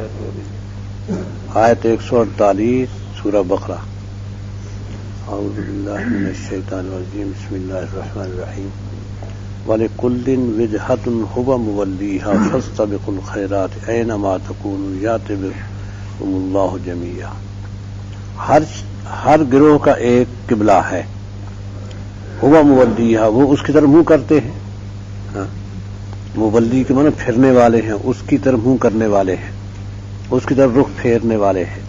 آیت 148 سورہ بقرہ۔ اعوذ باللہ من الشیطان الرجیم، بسم اللہ الرحمن الرحیم۔ وَلِكُلٍّ وِجْهَةٌ هُوَ مُوَلِّيهَا فَاسْتَبِقُوا الْخَيْرَاتِ أَيْنَمَا تَكُونُوا يَأْتِ بِكُمُ اللَّهُ جَمِيعًا۔ ہر گروہ کا ایک قبلہ ہے، هُوَ مُوَلِّيهَا، وہ اس کی طرف منہ کرتے ہیں۔ مولّی کے معنی پھرنے والے ہیں، اس کی طرف منہ کرنے والے ہیں، اس کی طرف رخ پھیرنے والے ہیں۔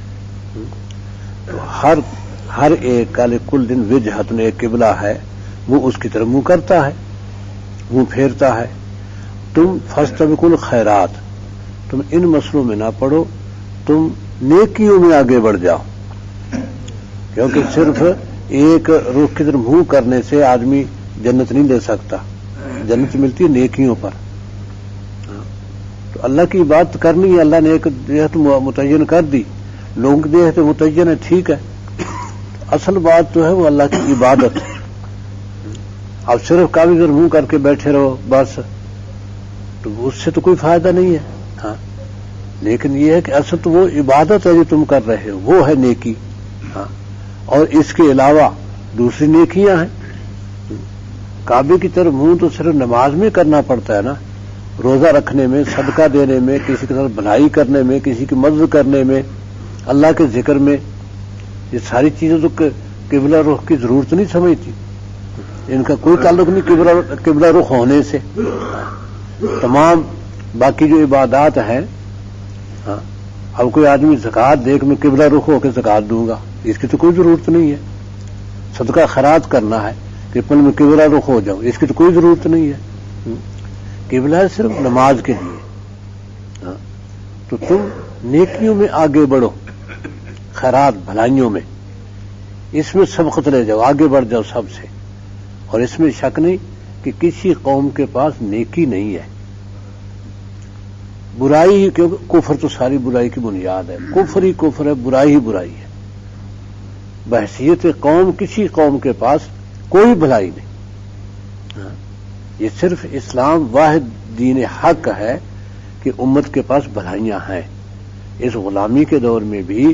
تو ہر ایک کا لِكُلٍّ وِجْهَةٌ ایک قبلہ ہے، وہ اس کی طرف منہ کرتا ہے، منہ پھیرتا ہے۔ تم فاستبقوا الخیرات، تم ان مسئلوں میں نہ پڑو، تم نیکیوں میں آگے بڑھ جاؤ، کیونکہ صرف ایک رخ کی طرف منہ کرنے سے آدمی جنت نہیں لے سکتا، جنت ملتی ہے نیکیوں پر۔ تو اللہ کی عبادت کرنی ہے، اللہ نے ایک جہت متعین کر دی، لوگوں کی جہت متعین ہے، ٹھیک ہے، اصل بات تو ہے وہ اللہ کی عبادت ہے۔ اب صرف کاغذ پر منہ کر کے بیٹھے رہو بس، تو اس سے تو کوئی فائدہ نہیں ہے۔ ہاں، لیکن یہ ہے کہ اصل تو وہ عبادت ہے جو تم کر رہے ہو، وہ ہے نیکی۔ ہاں، اور اس کے علاوہ دوسری نیکیاں ہیں۔ کعبے کی طرف منہ تو صرف نماز میں کرنا پڑتا ہے نا، روزہ رکھنے میں، صدقہ دینے میں، کسی کے ساتھ بھلائی کرنے میں، کسی کی مدد کرنے میں، اللہ کے ذکر میں، یہ ساری چیزیں تو قبلہ رخ کی ضرورت نہیں سمجھتی، ان کا کوئی تعلق نہیں قبلہ رخ ہونے سے۔ تمام باقی جو عبادات ہیں، ہاں، اب کوئی آدمی زکوٰۃ دے کہ میں قبلہ رخ ہو کے زکوٰۃ دوں گا، اس کی تو کوئی ضرورت نہیں ہے۔ صدقہ خیرات کرنا ہے کہ پل میں قبلہ رخ ہو جاؤں، اس کی تو کوئی ضرورت نہیں ہے۔ قبلہ ہے صرف نماز کے لیے۔ ہاں، تو تم نیکیوں میں آگے بڑھو، خیرات بھلائیوں میں، اس میں سبقت لے جاؤ، آگے بڑھ جاؤ سب سے۔ اور اس میں شک نہیں کہ کسی قوم کے پاس نیکی نہیں ہے، برائی ہی، کیونکہ کفر تو ساری برائی کی بنیاد ہے، کفر ہی کفر ہے، برائی ہی برائی ہے۔ بحیثیت قوم کسی قوم کے پاس کوئی بھلائی نہیں۔ یہ صرف اسلام واحد دین حق ہے کہ امت کے پاس بھلائیاں ہیں۔ اس غلامی کے دور میں بھی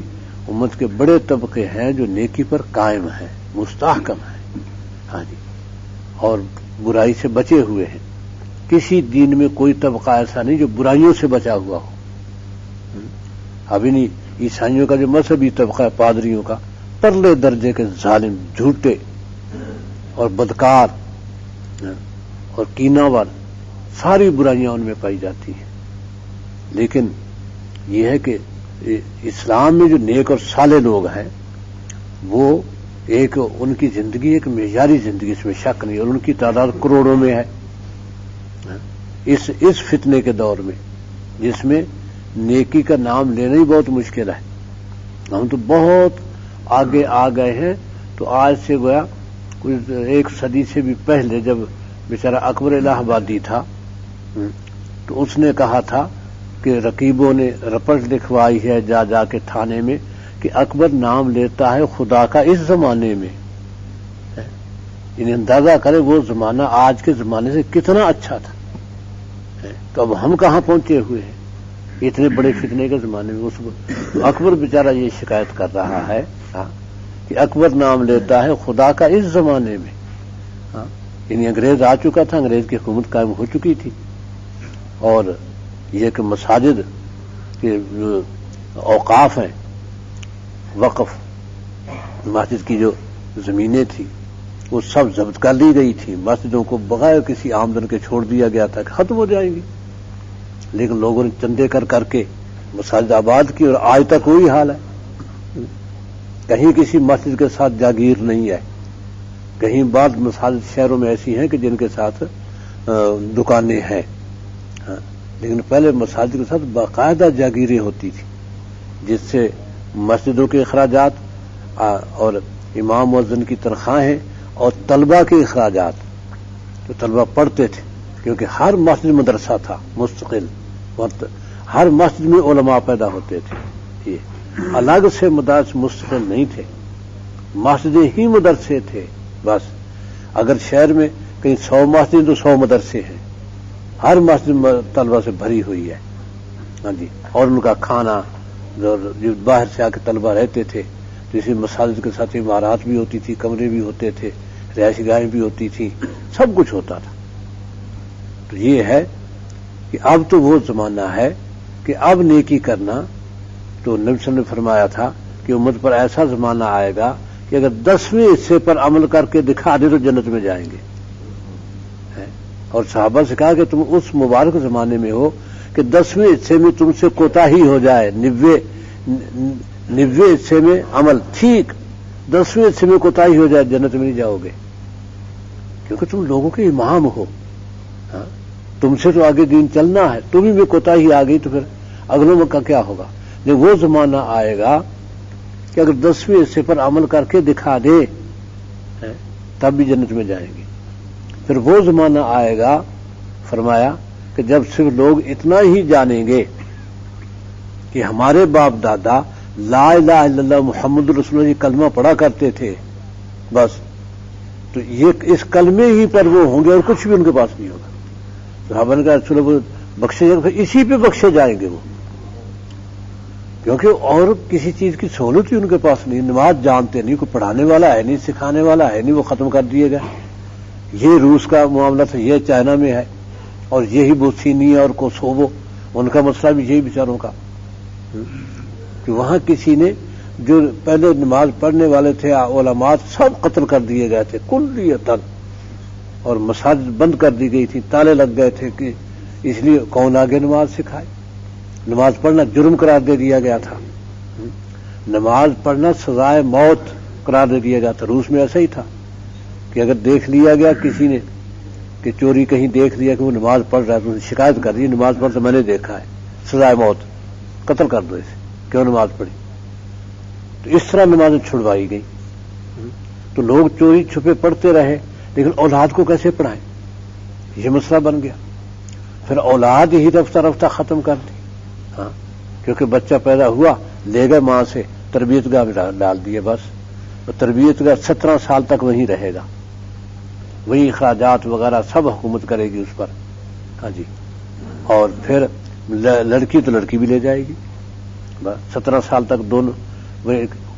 امت کے بڑے طبقے ہیں جو نیکی پر قائم ہیں، مستحکم ہیں، ہاں جی، اور برائی سے بچے ہوئے ہیں۔ کسی دین میں کوئی طبقہ ایسا نہیں جو برائیوں سے بچا ہوا ہو۔ ابھی نہیں، عیسائیوں کا جو مذہبی طبقہ ہے، پادریوں کا، پرلے درجے کے ظالم، جھوٹے اور بدکار اور کیناور، ساری برائیاں ان میں پائی جاتی ہیں۔ لیکن یہ ہے کہ اسلام میں جو نیک اور صالح لوگ ہیں، وہ ایک ان کی زندگی ایک معیاری زندگی، اس میں شک نہیں، اور ان کی تعداد کروڑوں میں ہے۔ اس فتنے کے دور میں جس میں نیکی کا نام لینا ہی بہت مشکل ہے، ہم تو بہت آگے آ گئے ہیں۔ تو آج سے گویا کچھ ایک صدی سے بھی پہلے، جب بیچارہ اکبر الہ آبادی تھا، تو اس نے کہا تھا کہ رقیبوں نے رپٹ لکھوائی ہے جا جا کے تھانے میں کہ اکبر نام لیتا ہے خدا کا اس زمانے میں۔ انہیں اندازہ کرے وہ زمانہ آج کے زمانے سے کتنا اچھا تھا، تو اب ہم کہاں پہنچے ہوئے ہیں اتنے بڑے فتنے کے زمانے میں۔ اس اکبر بیچارہ یہ شکایت کر رہا ہے کہ اکبر نام لیتا ہے خدا کا اس زمانے میں۔ یعنی انگریز آ چکا تھا، انگریز کی حکومت قائم ہو چکی تھی، اور یہ کہ مساجد کے اوقاف ہیں، وقف مسجد کی جو زمینیں تھیں وہ سب ضبط کر لی گئی تھی، مسجدوں کو بغیر کسی آمدن کے چھوڑ دیا گیا تھا کہ ختم ہو جائیں گی، لیکن لوگوں نے چندے کر کے مساجد آباد کی، اور آج تک وہی حال ہے۔ کہیں کسی مسجد کے ساتھ جاگیر نہیں ہے، کہیں بعض مساجد شہروں میں ایسی ہیں کہ جن کے ساتھ دکانیں ہیں، لیکن پہلے مساجد کے ساتھ باقاعدہ جاگیریں ہوتی تھی، جس سے مسجدوں کے اخراجات اور امام مؤذن کی تنخواہیں اور طلبہ کے اخراجات، تو طلبہ پڑھتے تھے کیونکہ ہر مسجد مدرسہ تھا مستقل، ہر مسجد میں علماء پیدا ہوتے تھے، یہ الگ سے مدارس مستقل نہیں تھے، مسجدیں ہی مدرسے تھے بس۔ اگر شہر میں کہیں 100 مسجد تو 100 مدرسے ہیں، ہر مسجد طلبہ سے بھری ہوئی ہے۔ ہاں جی، اور ان کا کھانا، جو باہر سے آ کے طلبہ رہتے تھے تو اسی مساجد کے ساتھ عمارات بھی ہوتی تھی، کمرے بھی ہوتے تھے، رہائش گاہیں بھی ہوتی تھی، سب کچھ ہوتا تھا. تو یہ ہے کہ اب تو وہ زمانہ ہے کہ اب نیکی کرنا. تو نبی صلی اللہ علیہ وسلم نے فرمایا تھا کہ امت پر ایسا زمانہ آئے گا کہ اگر 10ویں حصے پر عمل کر کے دکھا دے تو جنت میں جائیں گے. اور صحابہ سے کہا کہ تم اس مبارک زمانے میں ہو کہ 10ویں حصے میں تم سے کوتاہی ہو جائے، 90 حصے میں عمل ٹھیک، 10ویں حصے میں کوتاہی ہو جائے، جنت میں نہیں جاؤ گے، کیونکہ تم لوگوں کے امام ہو. تم سے تو آگے دین چلنا ہے، تمہیں میں کوتاہی آ گئی تو پھر اگلوں کا کیا ہوگا. لیکن وہ زمانہ آئے گا کہ اگر 10ویں حصے پر عمل کر کے دکھا دے تب بھی جنت میں جائیں گے. پھر وہ زمانہ آئے گا فرمایا کہ جب صرف لوگ اتنا ہی جانیں گے کہ ہمارے باپ دادا لا الہ الا اللہ محمد رسول اللہ کلمہ پڑھا کرتے تھے، بس تو یہ اس کلمے ہی پر وہ ہوں گے اور کچھ بھی ان کے پاس نہیں ہوگا. صحابہ نے کہا رسول اللہ بخشے جائیں، اسی پہ بخشے جائیں گے وہ، کیونکہ اور کسی چیز کی سہولت ہی ان کے پاس نہیں. نماز جانتے نہیں، کوئی پڑھانے والا ہے نہیں، سکھانے والا ہے نہیں، وہ ختم کر دیے گئے. یہ روس کا معاملہ تھا، یہ چائنا میں ہے، اور یہی بوسینیا اور کوسوو، ان کا مسئلہ بھی یہی بیچاروں کا کہ وہاں کسی نے جو پہلے نماز پڑھنے والے تھے علماء سب قتل کر دیے گئے تھے کلیتاً، اور مساجد بند کر دی گئی تھی، تالے لگ گئے تھے کہ اس لیے کون آگے نماز سکھائے. نماز پڑھنا جرم قرار دے دیا گیا تھا، نماز پڑھنا سزائے موت قرار دے دیا گیا تھا. روس میں ایسا ہی تھا کہ اگر دیکھ لیا گیا کسی نے کہ چوری کہیں دیکھ لیا کہ وہ نماز پڑھ رہا ہے تو شکایت کر دی، نماز پڑھ تو میں نے دیکھا ہے، سزائے موت، قتل کر دو اسے، کیوں نماز پڑھی. تو اس طرح نمازیں چھڑوائی گئی. تو لوگ چوری چھپے پڑھتے رہے، لیکن اولاد کو کیسے پڑھائیں، یہ مسئلہ بن گیا. پھر اولاد ہی رفتہ رفتہ ختم کر دی. کیونکہ بچہ پیدا ہوا، لے گئے ماں سے تربیت گاہ میں ڈال دیے، بس تربیت گاہ 17 سال تک وہیں رہے گا، وہی اخراجات وغیرہ سب حکومت کرے گی اس پر. ہاں جی، اور پھر لڑکی تو لڑکی بھی لے جائے گی، بس 17 سال تک دونوں،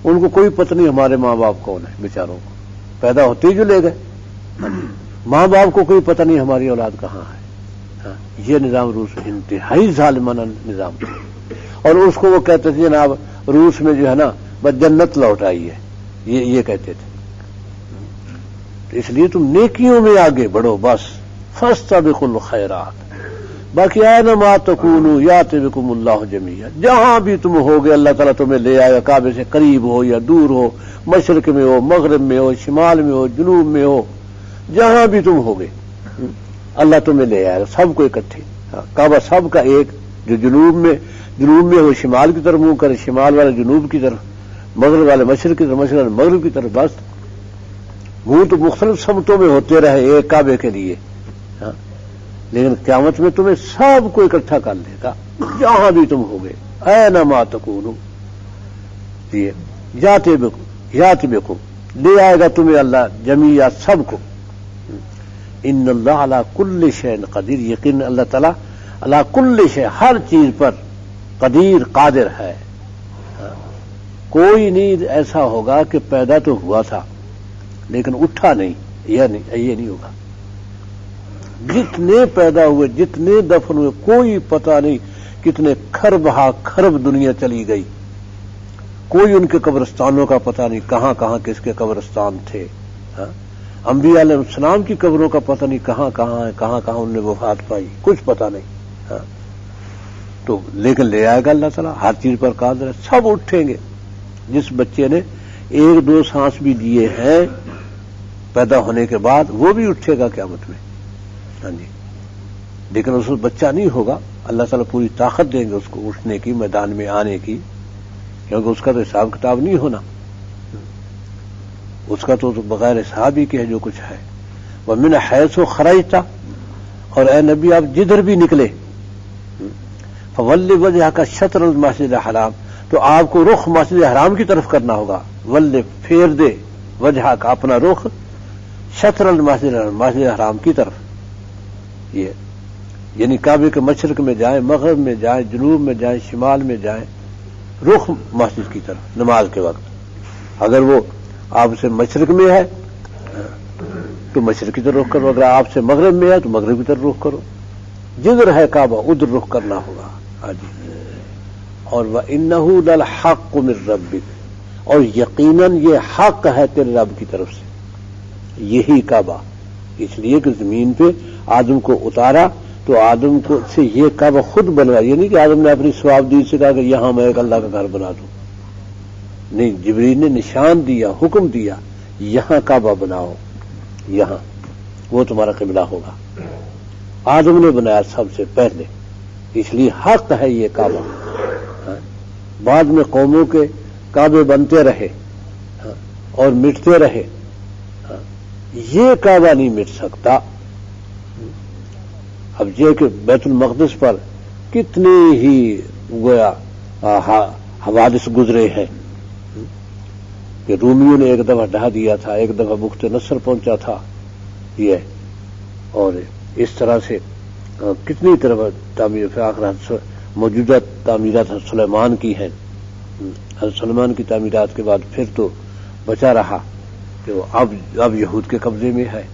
ان کو کوئی پتہ نہیں ہمارے ماں باپ کون ہے، بیچاروں کو پیدا ہوتے ہی جو لے گئے. ماں باپ کو کوئی پتہ نہیں ہماری اولاد کہاں ہے. یہ نظام روس انتہائی ظالمانہ نظام تھا، اور اس کو وہ کہتے تھے جناب روس میں جو ہے نا بس جنت لوٹ آئی ہے، یہ کہتے تھے. اس لیے تم نیکیوں میں آگے بڑھو، بس فاستبقوا الخیرات. باقی اینما تکونوا یات بکم اللہ جمیعا، جہاں بھی تم ہوگے اللہ تعالیٰ تمہیں لے آئے گا، کعبے سے قریب ہو یا دور ہو، مشرق میں ہو، مغرب میں ہو، شمال میں ہو، جنوب میں ہو، جہاں بھی تم ہوگے اللہ تمہیں لے آئے گا، سب کو اکٹھے. کعبہ سب کا ایک، جو جنوب میں ہو شمال کی طرف منہ کرے، شمال والے جنوب کی طرف، مغرب والے مشرق کی طرف، مشرق والے مغرب کی طرف، بس منہ تو مختلف سمتوں میں ہوتے رہے ایک کعبے کے لیے. لیکن قیامت میں تمہیں سب کو اکٹھا کر لے گا جہاں بھی تم ہوگے. اینما تکونوا یات بکم، لے آئے گا تمہیں اللہ جمیعا سب کو. ان اللہ علی کل شیء قدیر، یقین اللہ تعالیٰ علی کل شیء، ہر چیز پر قدیر قادر ہے. کوئی نہیں ایسا ہوگا کہ پیدا تو ہوا تھا لیکن اٹھا نہیں، یہ نہیں ہوگا. جتنے پیدا ہوئے، جتنے دفن ہوئے، کوئی پتہ نہیں کتنے خرب ہا خرب دنیا چلی گئی، کوئی ان کے قبرستانوں کا پتہ نہیں، کہاں کہاں کس کے قبرستان تھے. انبیاء علیہ السلام کی قبروں کا پتہ نہیں کہاں کہاں ہے، کہاں کہاں انہوں نے وفات پائی، کچھ پتہ نہیں. تو لیکن لے آئے گا اللہ تعالیٰ، ہر چیز پر قادر ہے. سب اٹھیں گے. جس بچے نے 1-2 سانس بھی لیے ہیں پیدا ہونے کے بعد، وہ بھی اٹھے گا قیامت میں. ہاں جی، لیکن اس وقت بچہ نہیں ہوگا، اللہ تعالیٰ پوری طاقت دیں گے اس کو اٹھنے کی، میدان میں آنے کی، کیونکہ اس کا تو حساب کتاب نہیں ہونا، اس کا تو بغیر حساب ہی کہ جو کچھ ہے. وَمِنْ حَيْثُ خَرَجْتَ، اور اے نبی آپ جدھر بھی نکلے، فَوَلِّ وَجْهَكَ شَطْرَ الْمَسْجِدِ الْحَرَامِ، تو آپ کو رخ مسجد حرام کی طرف کرنا ہوگا. وَلِّ پھیر دے، وجہک اپنا رخ، شطر المسجد الحرام، مسجد حرام کی طرف. یہ یعنی کعبے کے مشرق میں جائیں، مغرب میں جائیں، جنوب میں جائیں، شمال میں جائیں، رخ مسجد کی طرف نماز کے وقت۔ اگر وہ آپ سے مشرق میں ہے تو مشرق کی طرف رخ کرو، اگر آپ سے مغرب میں ہے تو مغرب کی طرف رخ کرو، جدھر ہے کعبہ ادھر رخ کرنا ہوگا۔ ہاں جی۔ اور وَإِنَّهُ لَلْحَقُّ مِن رَّبِّكَ، اور یقیناً یہ حق ہے تیرے رب کی طرف سے، یہی کعبہ۔ اس لیے کہ زمین پہ آدم کو اتارا تو آدم کو سے یہ کعبہ خود بنوایا، یہ نہیں کہ آدم نے اپنی ثوابدید سے کہا کہ یہاں میں ایک اللہ کا گھر بنا دوں، نہیں، جبریل نے نشان دیا، حکم دیا، یہاں کعبہ بناؤ، یہاں وہ تمہارا قبلہ ہوگا۔ آدم نے بنایا سب سے پہلے، اس لیے حق ہے یہ کعبہ۔ بعد میں قوموں کے کعبے بنتے رہے اور مٹتے رہے، یہ کعبہ نہیں مٹ سکتا۔ اب یہ کہ بیت المقدس پر کتنی ہی گویا حوادث گزرے ہیں کہ رومیوں نے ایک دفعہ ڈھا دیا تھا، ایک دفعہ بخت نصر پہنچا تھا یہ، اور اس طرح سے کتنی طرح تعمیر موجودہ تعمیرات حضرت سلیمان کی ہیں۔ حضرت سلیمان کی تعمیرات کے بعد پھر تو بچا رہا کہ وہ اب یہود کے قبضے میں ہے،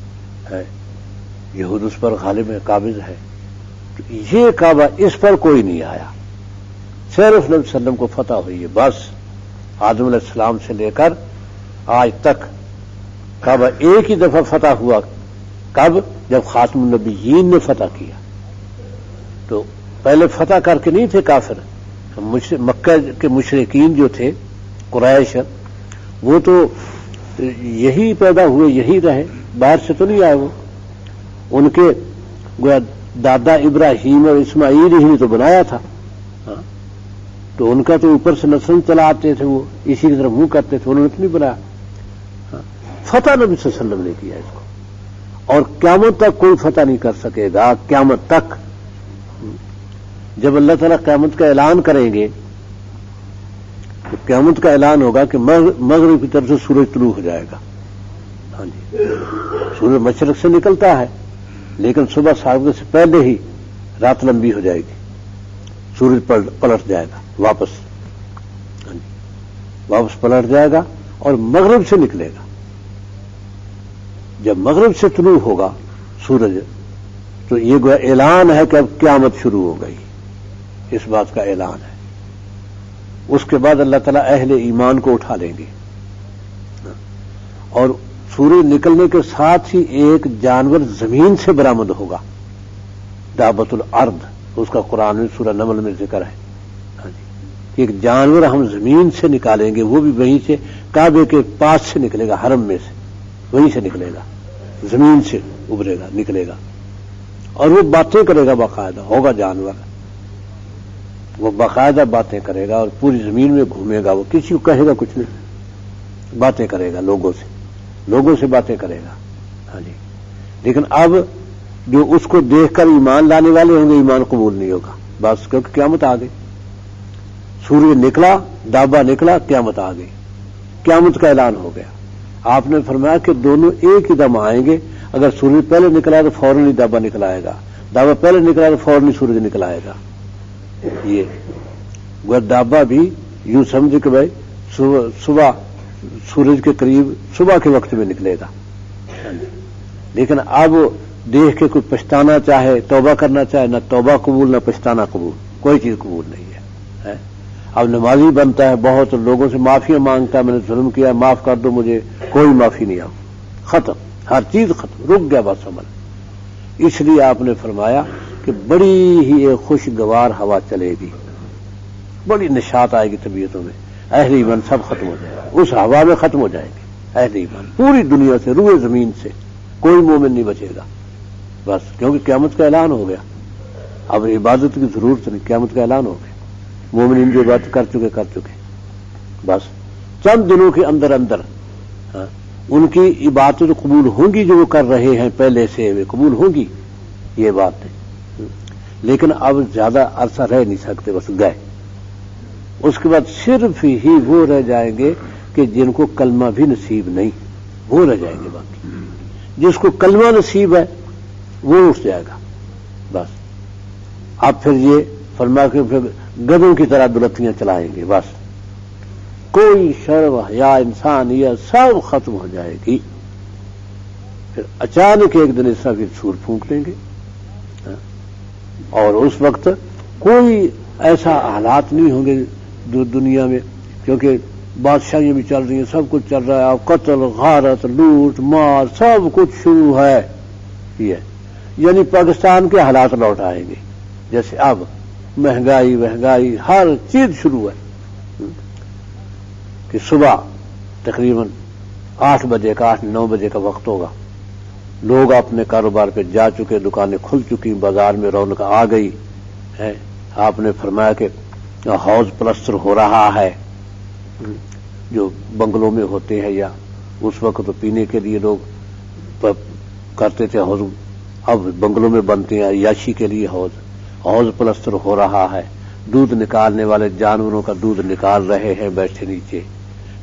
یہود اس پر غالب ہے، قابض ہے۔ تو یہ کعبہ اس پر کوئی نہیں آیا، صرف نبی صلی اللہ علیہ وسلم کو فتح ہوئی ہے بس۔ آدم علیہ السلام سے لے کر آج تک کعبہ ایک ہی دفعہ فتح ہوا، کب؟ جب خاتم النبیین نے فتح کیا۔ تو پہلے فتح کر کے نہیں تھے کافر، مکہ کے مشرکین جو تھے قریش، وہ تو یہی پیدا ہوئے، یہی رہے، باہر سے تو نہیں آئے وہ۔ ان کے گویا دادا ابراہیم اور اسماعیل ہی نے تو بنایا تھا، تو ان کا تو اوپر سے نسل چلا آتے تھے، وہ اسی کی طرف منہ کرتے تھے، انہوں نے تو نہیں بنایا۔ فتح نبی صلی اللہ علیہ وسلم نے کیا اس کو، اور قیامت تک کوئی فتح نہیں کر سکے گا، قیامت تک۔ جب اللہ تعالیٰ قیامت کا اعلان کریں گے تو قیامت کا اعلان ہوگا کہ مغرب کی طرف سے سورج طلوع ہو جائے گا۔ ہاں جی، سورج مشرق سے نکلتا ہے لیکن صبح 7 بجے سے پہلے ہی رات لمبی ہو جائے گی، سورج پلٹ جائے گا واپس، ہاں جی، واپس پلٹ جائے گا اور مغرب سے نکلے گا۔ جب مغرب سے طلوع ہوگا سورج تو یہ گویا اعلان ہے کہ اب قیامت شروع ہو گئی، اس بات کا اعلان ہے۔ اس کے بعد اللہ تعالیٰ اہل ایمان کو اٹھا لیں گے، اور سورج نکلنے کے ساتھ ہی ایک جانور زمین سے برآمد ہوگا، دابۃ الارض، اس کا قرآن میں سورہ نمل میں ذکر ہے۔ ہاں جی، ایک جانور ہم زمین سے نکالیں گے، وہ بھی وہیں سے کعبے کے پاس سے نکلے گا، حرم میں سے وہیں سے نکلے گا، زمین سے ابھرے گا، نکلے گا، اور وہ باتیں کرے گا، باقاعدہ ہوگا جانور، وہ باقاعدہ باتیں کرے گا اور پوری زمین میں گھومے گا، وہ کسی کو کہے گا کچھ نہیں، باتیں کرے گا لوگوں سے باتیں کرے گا۔ ہاں جی، لیکن اب جو اس کو دیکھ کر ایمان لانے والے ہوں گے، ایمان قبول نہیں ہوگا بس، کیونکہ قیامت آ گئی، سورج نکلا، دابا نکلا، قیامت آ گئی، قیامت کا اعلان ہو گیا۔ آپ نے فرمایا کہ دونوں ایک ہی دم آئیں گے، اگر سورج پہلے نکلا تو فوراً ہی دابا نکل آئے گا، دابا پہلے نکلا تو فوراً ہی سورج نکل آئے گا۔ یہ وہ دابا بھی یوں سمجھ کہ بھائی صبح سورج کے قریب صبح کے وقت میں نکلے گا، لیکن اب دیکھ کے کوئی پچھتانا چاہے، توبہ کرنا چاہے، نہ توبہ قبول نہ پچھتانا قبول، کوئی چیز قبول نہیں ہے۔ اب نمازی بنتا ہے، بہت لوگوں سے معافیاں مانگتا ہے، میں نے ظلم کیا، معاف کر دو مجھے، کوئی معافی نہیں، اب ختم، ہر چیز ختم، رک گیا بس عمل۔ اس لیے آپ نے فرمایا کہ بڑی ہی ایک خوشگوار ہوا چلے گی، بڑی نشاط آئے گی طبیعتوں میں، اہل ایمان سب ختم ہو جائے گا، اس ہوا میں ختم ہو جائیں گے اہل ایمان، پوری دنیا سے، روئے زمین سے کوئی مومن نہیں بچے گا بس، کیونکہ قیامت کا اعلان ہو گیا، اب عبادت کی ضرورت نہیں، قیامت کا اعلان ہو گیا، مومنین جو عبادت کر چکے بس، چند دنوں کے اندر ان کی عبادت قبول ہوں گی، جو وہ کر رہے ہیں پہلے سے وہ قبول ہوں گی، یہ بات ہے، لیکن اب زیادہ عرصہ رہ نہیں سکتے، بس گئے۔ اس کے بعد صرف ہی وہ رہ جائیں گے کہ جن کو کلمہ بھی نصیب نہیں، وہ رہ جائیں گے، باقی جس کو کلمہ نصیب ہے وہ اٹھ جائے گا بس، اب پھر یہ فرما کے پھر گدھوں کی طرح دلتیاں چلائیں گے، بس کوئی شرم حیا انسانیت سب ختم ہو جائے گی. پھر اچانک ایک دن اس طرح پھر سور پھونک لیں گے، اور اس وقت کوئی ایسا حالات نہیں ہوں گے دنیا میں، کیونکہ بادشاہیاں بھی چل رہی ہیں، سب کچھ چل رہا ہے، قتل غارت لوٹ مار سب کچھ شروع ہے. یہ یعنی پاکستان کے حالات لوٹ آئیں گے، جیسے اب مہنگائی ہر چیز شروع ہے کہ صبح تقریباً 8 بجے کا 8-9 بجے کا وقت ہوگا، لوگ اپنے کاروبار پہ جا چکے، دکانیں کھل چکی، بازار میں رونق آ گئی ہے. آپ نے فرمایا کہ حوض پلستر ہو رہا ہے، جو بنگلوں میں ہوتے ہیں، یا اس وقت تو پینے کے لیے لوگ کرتے تھے حوض، اب بنگلوں میں بنتے ہیں عیاشی کے لیے حوض پلستر ہو رہا ہے. دودھ نکالنے والے جانوروں کا دودھ نکال رہے ہیں بیٹھے نیچے،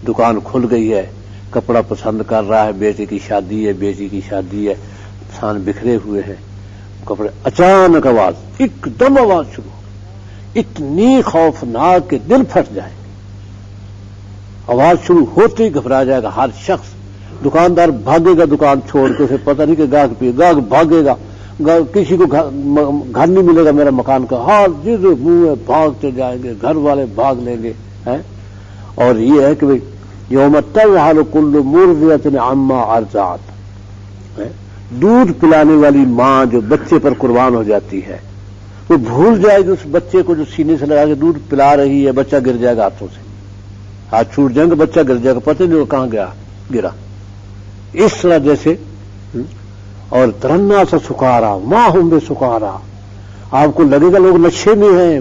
دکان کھل گئی ہے، کپڑا پسند کر رہا ہے، بیٹے کی شادی ہے، بیٹی کی شادی ہے، انسان بکھرے ہوئے ہیں کپڑے. اچانک آواز، ایک دم آواز شروع ہو، اتنی خوفناک کہ دل پھٹ جائے. آواز شروع ہوتے ہی گھبرا جائے گا ہر شخص، دکاندار بھاگے گا دکان چھوڑ کے، اسے پتہ نہیں کہ گاہک بھاگے گا، کسی کو گھر نہیں ملے گا میرا مکان کا، ہاں جس منہ ہے بھاگتے جائیں گے، گھر والے بھاگ لیں گے. اور یہ ہے کہ یوم تذہل کل مرضعۃ عما ارضعت، دودھ پلانے والی ماں جو بچے پر قربان ہو جاتی ہے، وہ بھول جائے گی اس بچے کو جو سینے سے لگا کے دودھ پلا رہی ہے، بچہ گر جائے گا ہاتھوں سے، ہاتھ چھوٹ جائیں گے، بچہ گر جائے گا، پتہ نہیں وہ کہاں گرا. اس طرح جیسے اور ترنا سا سکارا ماں ہوں بے سکارا، آپ کو لگے گا لوگ نشے میں ہیں،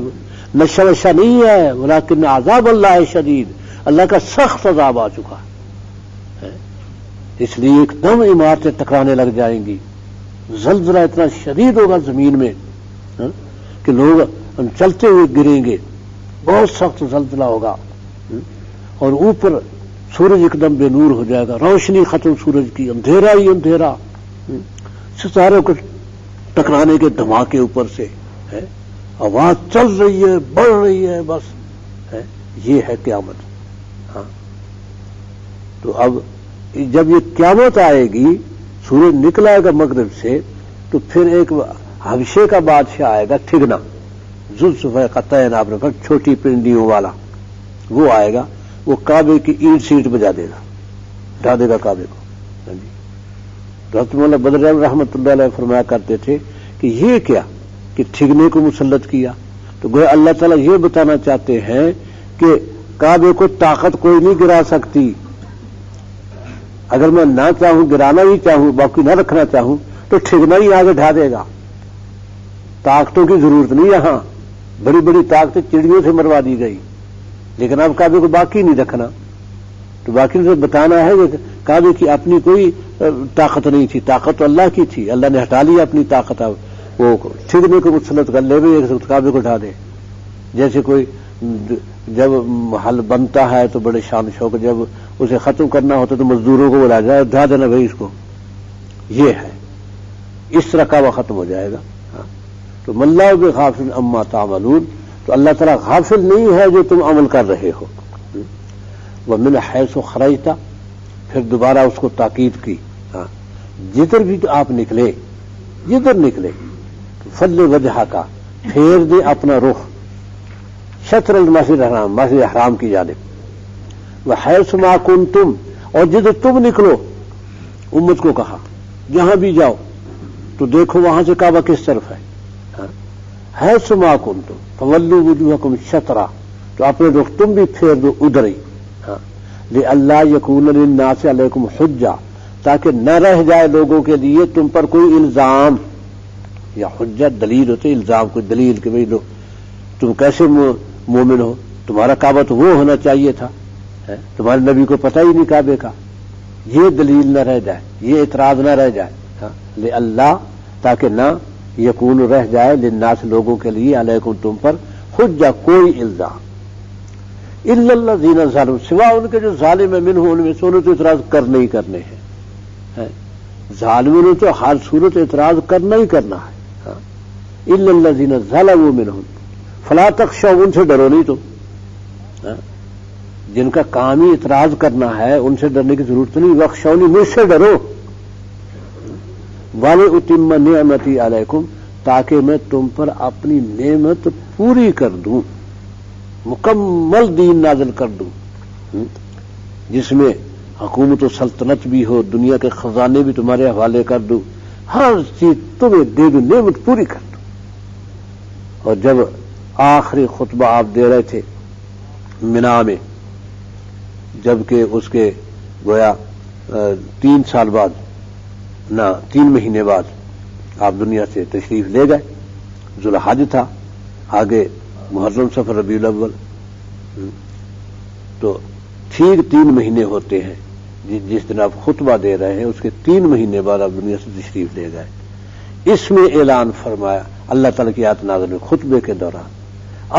نشہ وشہ نہیں ہے، ولیکن عذاب اللہ شدید، اللہ کا سخت عذاب آ چکا ہے. اس لیے ایک دم عمارتیں ٹکرانے لگ جائیں گی، زلزلہ اتنا شدید ہوگا زمین میں کہ لوگ چلتے ہوئے گریں گے، بہت سخت زلزلہ ہوگا. اور اوپر سورج ایک دم بے نور ہو جائے گا، روشنی ختم سورج کی، اندھیرا ہی اندھیرا، ستاروں کو ٹکرانے کے دھماکے اوپر سے ہے، آواز چل رہی ہے، بڑھ رہی ہے، بس ہے. یہ ہے قیامت. ہاں تو اب جب یہ قیامت آئے گی، سورج نکلائے گا مغرب سے، تو پھر ایک حبشے کا بادشاہ آئے گا، ٹھگنا ذوالصفیقتین، آپ نے کہا چھوٹی پنڈیوں والا، وہ آئے گا، وہ کعبے کی اینٹ سیٹ بجا دے گا، ڈھا دے گا کعبے کو. ڈاکٹر مولانا بدر احمد رحمۃ اللہ علیہ فرمایا کرتے تھے کہ یہ کیا کہ ٹھگنے کو مسلط کیا، تو گویا اللہ تعالیٰ یہ بتانا چاہتے ہیں کہ کعبے کو طاقت کوئی نہیں گرا سکتی. اگر میں نہ چاہوں، گرانا ہی چاہوں، باقی نہ رکھنا چاہوں، تو ٹھگنا ہی آگے ڈھا دے گا. طاقتوں کی ضرورت نہیں، یہاں بڑی بڑی طاقتیں چڑیوں سے مروا دی گئی، لیکن اب کعبے کو باقی نہیں رکھنا. تو باقی سے بتانا ہے کہ کعبے کی اپنی کوئی طاقت نہیں تھی، طاقت تو اللہ کی تھی، اللہ نے ہٹا لیا اپنی طاقت. اب وہ ٹھگنے کو مسلط کر لے گئے، کعبے کو اٹھا دے. جیسے کوئی جب حل بنتا ہے تو بڑے شان شوق، جب اسے ختم کرنا ہوتا تو مزدوروں کو بلا جائے، اٹھا دینا بھائی اس کو. یہ ہے، اس طرح کعبہ ختم ہو جائے گا. تو مَلَّهُ بِغَافِلٍ عَمَّا تَعْمَلُونَ، تو اللہ تعالیٰ غافل نہیں ہے جو تم عمل کر رہے ہو. وَمِنْ حَيْثُ خَرَجْتَ، پھر دوبارہ اس کو تاکید کی، جدھر بھی آپ نکلے، جدھر نکلے، فَلِّ وَجْهَكَ، پھیر دے اپنا رخ، شطر المسجد الحرام، مسجد حرام کی جانب. وَحَيْثُ مَا كُنْتُمْ، اور جدھر تم نکلو، امت کو کہا جہاں بھی جاؤ تو دیکھو وہاں سے کعبہ کس طرف ہے. حَيْثُ مَا كُنْتُمْ فَوَلُّوا وُجُوهَكُمْ شَطْرًا، تو اپنے رخ تم بھی پھیر دو ادھر ہی. لِأَلَّا يَكُونَ لِلنَّاسِ عَلَيْكُمْ حُجَّةٌ، تاکہ نہ رہ جائے لوگوں کے لیے تم پر کوئی الزام، یا حجت دلیل ہوتے، الزام کوئی دلیل کہ بھئی لو تم کیسے مومن ہو، تمہارا کعبہ تو وہ ہونا چاہیے تھا، تمہارے نبی کو پتہ ہی نہیں کعبے کا. یہ دلیل نہ رہ جائے، یہ اعتراض نہ رہ جائے. لِأَلَّا، تاکہ نہ یکون رہ جائے، للناس لوگوں کے لیے، علیکم تم پر، حجہ کوئی الزام. الا الذین ظلموا، سوا ان کے جو ظالم ہیں، منہم ان میں سے، انہیں تو اعتراض کرنے ہی کرنے ہیں. ظالموں نے تو ہر صورت اعتراض کرنا ہی کرنا ہے. الا الذین ظلموا منہم فلا تخشوا، ان سے ڈرو نہیں تم، جن کا کام ہی اعتراض کرنا ہے ان سے ڈرنے کی ضرورت نہیں، واخشونی، مجھ سے ڈرو، وَلِأُتِمَّ نِعْمَتِي عَلَيْكُمْ، تاکہ میں تم پر اپنی نعمت پوری کر دوں، مکمل دین نازل کر دوں، جس میں حکومت و سلطنت بھی ہو، دنیا کے خزانے بھی تمہارے حوالے کر دوں، ہر چیز تمہیں دے دوں، نعمت پوری کر دوں۔ اور جب آخری خطبہ آپ دے رہے تھے منا میں، جبکہ اس کے گویا 3 سال بعد، نہ 3 مہینے بعد آپ دنیا سے تشریف لے گئے، ذوالحج تھا، آگے محرم صفر ربیع الاول، تو ٹھیک 3 مہینے ہوتے ہیں جس دن آپ خطبہ دے رہے ہیں، اس کے 3 مہینے بعد آپ دنیا سے تشریف لے گئے۔ اس میں اعلان فرمایا اللہ تعالیٰ کی آیت نازل ہوئی خطبے کے دوران،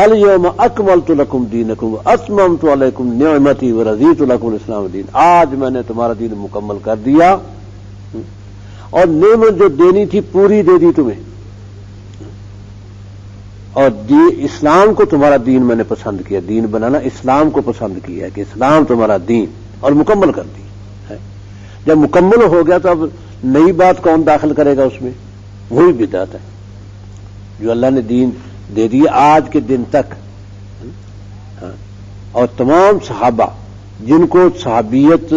الیوم اکملت لکم دینکم واتممت علیکم نعمتی ورضیت لکم الاسلام دین، آج میں نے تمہارا دین مکمل کر دیا اور نعمت جو دینی تھی پوری دے دی تمہیں، اور اسلام کو تمہارا دین میں نے پسند کیا، دین بنانا اسلام کو پسند کیا کہ اسلام تمہارا دین، اور مکمل کر دی ہے۔ جب مکمل ہو گیا تو اب نئی بات کون داخل کرے گا اس میں؟ وہی بدعت ہے جو اللہ نے دین دے دی آج کے دن تک، اور تمام صحابہ جن کو صحابیت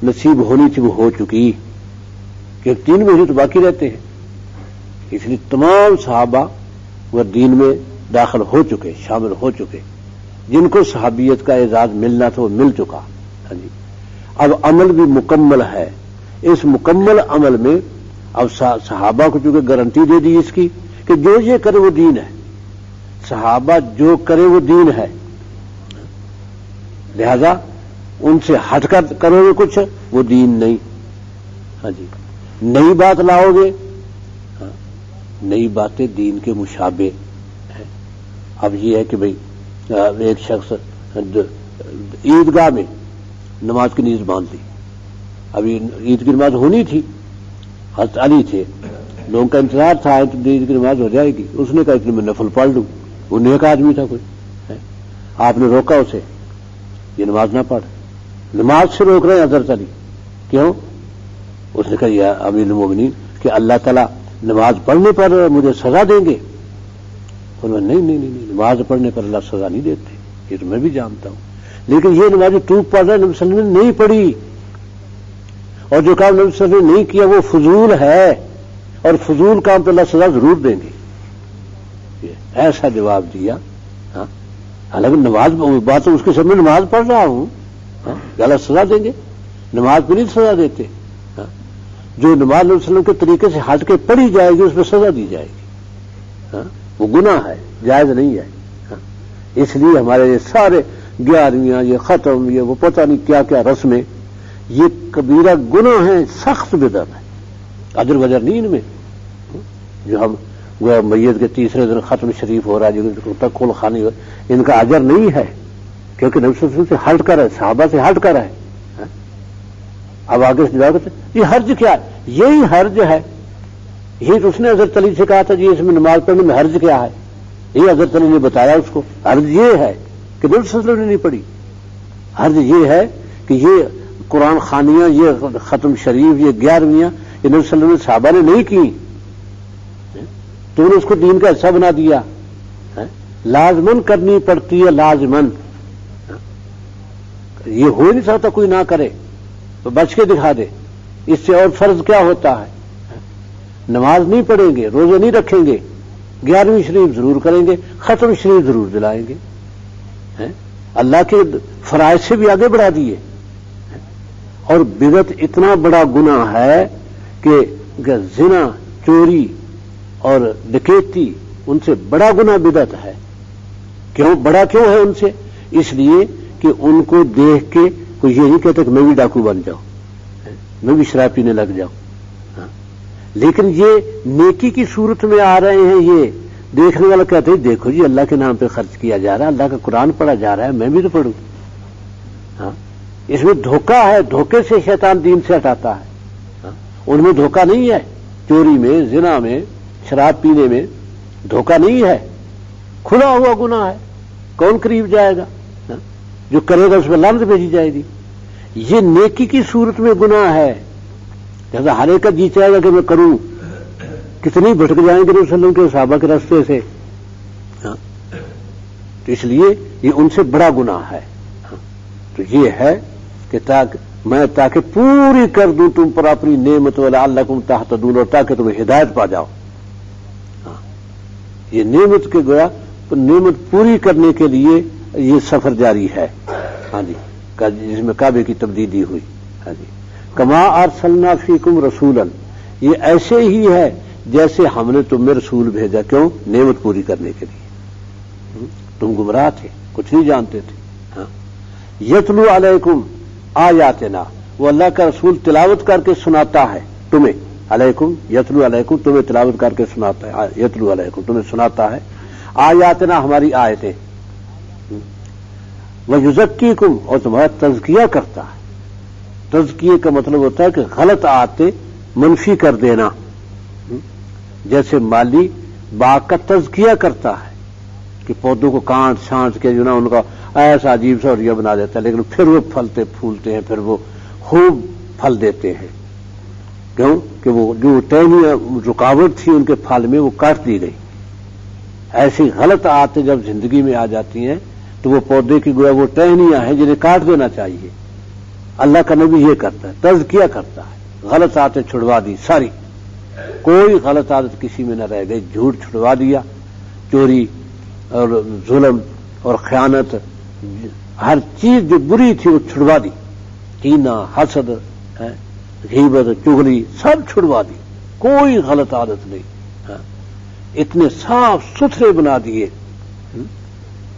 نصیب ہونی تھی وہ ہو چکی، کہ 3 مہینے تو باقی رہتے ہیں، اس لیے تمام صحابہ وہ دین میں داخل ہو چکے، شامل ہو چکے، جن کو صحابیت کا اعزاز ملنا تھا وہ مل چکا۔ جی اب عمل بھی مکمل ہے، اس مکمل عمل میں اب صحابہ کو چونکہ گارنٹی دے دی اس کی کہ جو یہ کرے وہ دین ہے، صحابہ جو کرے وہ دین ہے، لہذا ان سے ہٹ کر کرو گے کچھ وہ دین نہیں۔ ہاں جی نئی بات لاؤ گے، نئی باتیں دین کے مشابہ ہیں۔ اب یہ ہے کہ بھئی ایک شخص عیدگاہ میں نماز کی نیز باندھ لی، ابھی عید کی نماز ہونی تھی، حضرت علی تھے، لوگوں کا انتظار تھا تو عید کی نماز ہو جائے گی، اس نے کہا اتنے میں نفل پڑھ لوں، وہ نیک آدمی تھا کوئی، آپ نے روکا اسے، یہ نماز نہ پڑھ، نماز سے روک رہے ہیں حضرت علی، کیوں؟ اس نے کہا یا امیر المومنین کہ اللہ تعالیٰ نماز پڑھنے پر مجھے سزا دیں گے؟ انہوں نے نہیں، نماز پڑھنے پر اللہ سزا نہیں دیتے، یہ تو میں بھی جانتا ہوں، لیکن یہ نماز تو پڑھ رہا ہے نبی صلی اللہ علیہ وسلم نے نہیں پڑھی، اور جو کام نبی صلی اللہ علیہ وسلم نے نہیں کیا وہ فضول ہے، اور فضول کام تو اللہ سزا ضرور دیں گے، ایسا جواب دیا۔ حالانکہ نماز بات تو اس کے سامنے نماز پڑھ رہا ہوں، اللہ سزا دیں گے؟ نماز پہ نہیں سزا دیتے، جو نماز نبی صلی اللہ علیہ وسلم کے طریقے سے ہٹ کے پڑھی جائے گی اس پہ سزا دی جائے گی، وہ گناہ ہے، جائز نہیں ہے۔ اس لیے ہمارے یہ سارے 11ویں یہ ختم، یہ وہ پتہ نہیں کیا کیا رسمیں، یہ کبیرہ گناہ ہیں، سخت بدعت ہے، اجر وجر نہیں ان میں۔ جو ہم میت کے تیسرے دن ختم شریف ہو رہا ہے، جو تک کھول خانی ہو، ان کا اجر نہیں ہے، کیونکہ نبی صلی اللہ علیہ وسلم سے ہٹ کر ہے، صحابہ سے ہٹ کر ہے۔ اب آگے سے جواب کرتے یہ حرج کیا ہے؟ یہی حرج ہے، یہی تو اس نے حضرت علی سے کہا تھا جی اس میں نماز پڑھنے میں حرج کیا ہے، یہ حضرت علی نے بتایا اس کو، حرج یہ ہے کہ نبی صلی اللہ علیہ وسلم نے نہیں پڑھی، حرج یہ ہے کہ یہ قرآن خوانیاں، یہ ختم شریف، یہ 11ویں یہ نبی صلی اللہ علیہ وسلم صحابہ نے نہیں کی، تو نے اس کو دین کا حصہ بنا دیا، لازمن کرنی پڑتی ہے، لازمن، یہ ہو نہیں سکتا کوئی نہ کرے، تو بچ کے دکھا دے، اس سے اور فرض کیا ہوتا ہے؟ نماز نہیں پڑھیں گے، روزے نہیں رکھیں گے، 11ویں شریف ضرور کریں گے، ختم شریف ضرور دلائیں گے، اللہ کے فرائض سے بھی آگے بڑھا دیے۔ اور بدعت اتنا بڑا گناہ ہے کہ زنا، چوری اور ڈکیتی ان سے بڑا گناہ بدعت ہے۔ کیوں بڑا کیوں ہے ان سے؟ اس لیے کہ ان کو دیکھ کے کوئی یہ نہیں کہتا کہ میں بھی ڈاکو بن جاؤں، میں بھی شراب پینے لگ جاؤں، لیکن یہ نیکی کی صورت میں آ رہے ہیں، یہ دیکھنے والا کہتے ہیں دیکھو جی اللہ کے نام پہ خرچ کیا جا رہا ہے، اللہ کا قرآن پڑھا جا رہا ہے، میں بھی تو پڑھوں۔ اس میں دھوکہ ہے، دھوکے سے شیطان دین سے ہٹاتا ہے، ان میں دھوکہ نہیں ہے، چوری میں، زنا میں، شراب پینے میں، دھوکہ نہیں ہے، کھلا ہوا گناہ ہے، کون قریب جائے گا؟ جو کرے گا اس میں لعنت بھیجی جائے گی۔ یہ نیکی کی صورت میں گناہ ہے، جیسا ہر ایک کا جی چاہے گا کہ میں کروں، کتنی بھٹک جائیں گے رسول اللہ صلی اللہ علیہ وسلم کے صحابہ کے راستے سے، تو اس لیے یہ ان سے بڑا گناہ ہے۔ تو یہ ہے کہ تاکہ پوری کر دوں تم پر اپنی نعمت ولعلکم تہتدون، اور تاکہ تمہیں ہدایت پا جاؤ۔ یہ نعمت کے گویا نعمت پوری کرنے کے لیے یہ سفر جاری ہے، ہاں جی، جس میں کعبے کی تبدیلی ہوئی، ہاں جی۔ کما ارسلنا فیکم رسولا، یہ ایسے ہی ہے جیسے ہم نے تم میں رسول بھیجا، کیوں؟ نعمت پوری کرنے کے لیے۔ تم گمراہ تھے، کچھ نہیں جانتے تھے، ہاں۔ یتلو علیکم آیاتنا، وہ اللہ کا رسول تلاوت کر کے سناتا ہے تمہیں، علیکم یتلو علیکم، تمہیں تلاوت کر کے سناتا ہے، یتلو علیکم تمہیں سناتا ہے، آیاتنا ہماری آیتیں، ویزکیکم، اور تمہارا تزکیہ کرتا ہے۔ تزکیے کا مطلب ہوتا ہے کہ غلط عادتیں منفی کر دینا، جیسے مالی باغ کا تزکیہ کرتا ہے کہ پودوں کو کاٹ چھانٹ کے جو نا ان کا ایسا عجیب سا اوریا بنا دیتا ہے، لیکن پھر وہ پھلتے پھولتے ہیں، پھر وہ خوب پھل دیتے ہیں، کیوں کہ وہ جو ٹہنی رکاوٹ تھی ان کے پھل میں وہ کاٹ دی گئی۔ ایسی غلط عادتیں جب زندگی میں آ جاتی ہیں تو وہ پودے کی گویا وہ ٹہنیاں ہیں جنہیں کاٹ دینا چاہیے۔ اللہ کا نبی یہ کرتا ہے، تزکیہ کرتا ہے، غلط عادتیں چھڑوا دی ساری، کوئی غلط عادت کسی میں نہ رہ گئی، جھوٹ چھڑوا دیا، چوری اور ظلم اور خیانت، ہر چیز جو بری تھی وہ چھڑوا دی، کینہ، حسد، غیبت، چغلی سب چھڑوا دی، کوئی غلط عادت نہیں، اتنے صاف ستھرے بنا دیے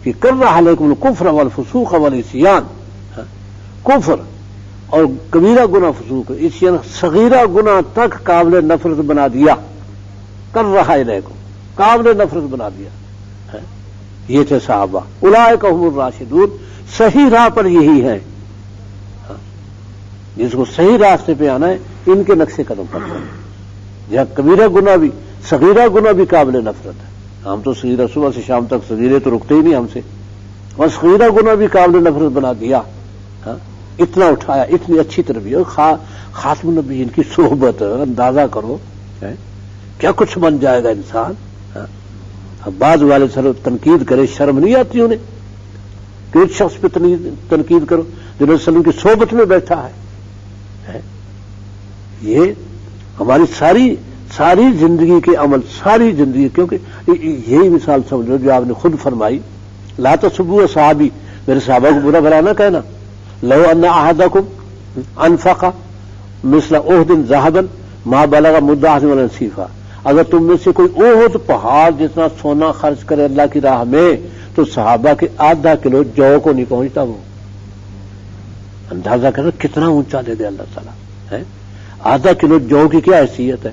کہ کر رہا لیکن کفر والفسوق والعصیان، کفر اور کبیرہ گناہ، فسوق، عصیان، صغیرہ گناہ تک قابل نفرت بنا دیا، کر رہا لیکن قابل نفرت بنا دیا۔ یہ تھے صحابہ، اولئک هم الراشدون، صحیح راہ پر یہی ہے، جس کو صحیح راستے پہ آنا ہے ان کے نقشے قدم پر چلیں، جہاں کبیرہ گناہ بھی، صغیرہ گناہ بھی قابل نفرت ہے، ہم تو صغیرہ صبح سے شام تک صغیرے تو رکتے ہی نہیں ہم سے، اور صغیرہ گناہ بھی قابل نفرت بنا دیا، اتنا اٹھایا، اتنی اچھی تربیت، خاتم النبیین کی صحبت، اندازہ کرو کیا کچھ بن جائے گا انسان۔ اب بعض والے سر تنقید کرے، شرم نہیں آتی انہیں کہ اس شخص پہ تنقید کرو جو نبی صلی اللہ علیہ وسلم کی صحبت میں بیٹھا ہے۔ یہ ہماری ساری زندگی کے عمل، ساری زندگی، کیونکہ یہی مثال سمجھو جو آپ نے خود فرمائی، لا تسبوا صحابی، میرے صحابہ کو برا بھلا نہ کہنا، لو ان احدکم انفق مثل احد ذهبا ما بلغ مد احدهم ولا نصیفا، اگر تم میں سے کوئی احد پہاڑ جتنا سونا خرچ کرے اللہ کی راہ میں تو صحابہ کے آدھا کلو جو کو نہیں پہنچتا۔ وہ اندازہ کرو کتنا اونچا دے دے اللہ تعالیٰ ہے، آدھا کلو جو کی کیا حیثیت ہے،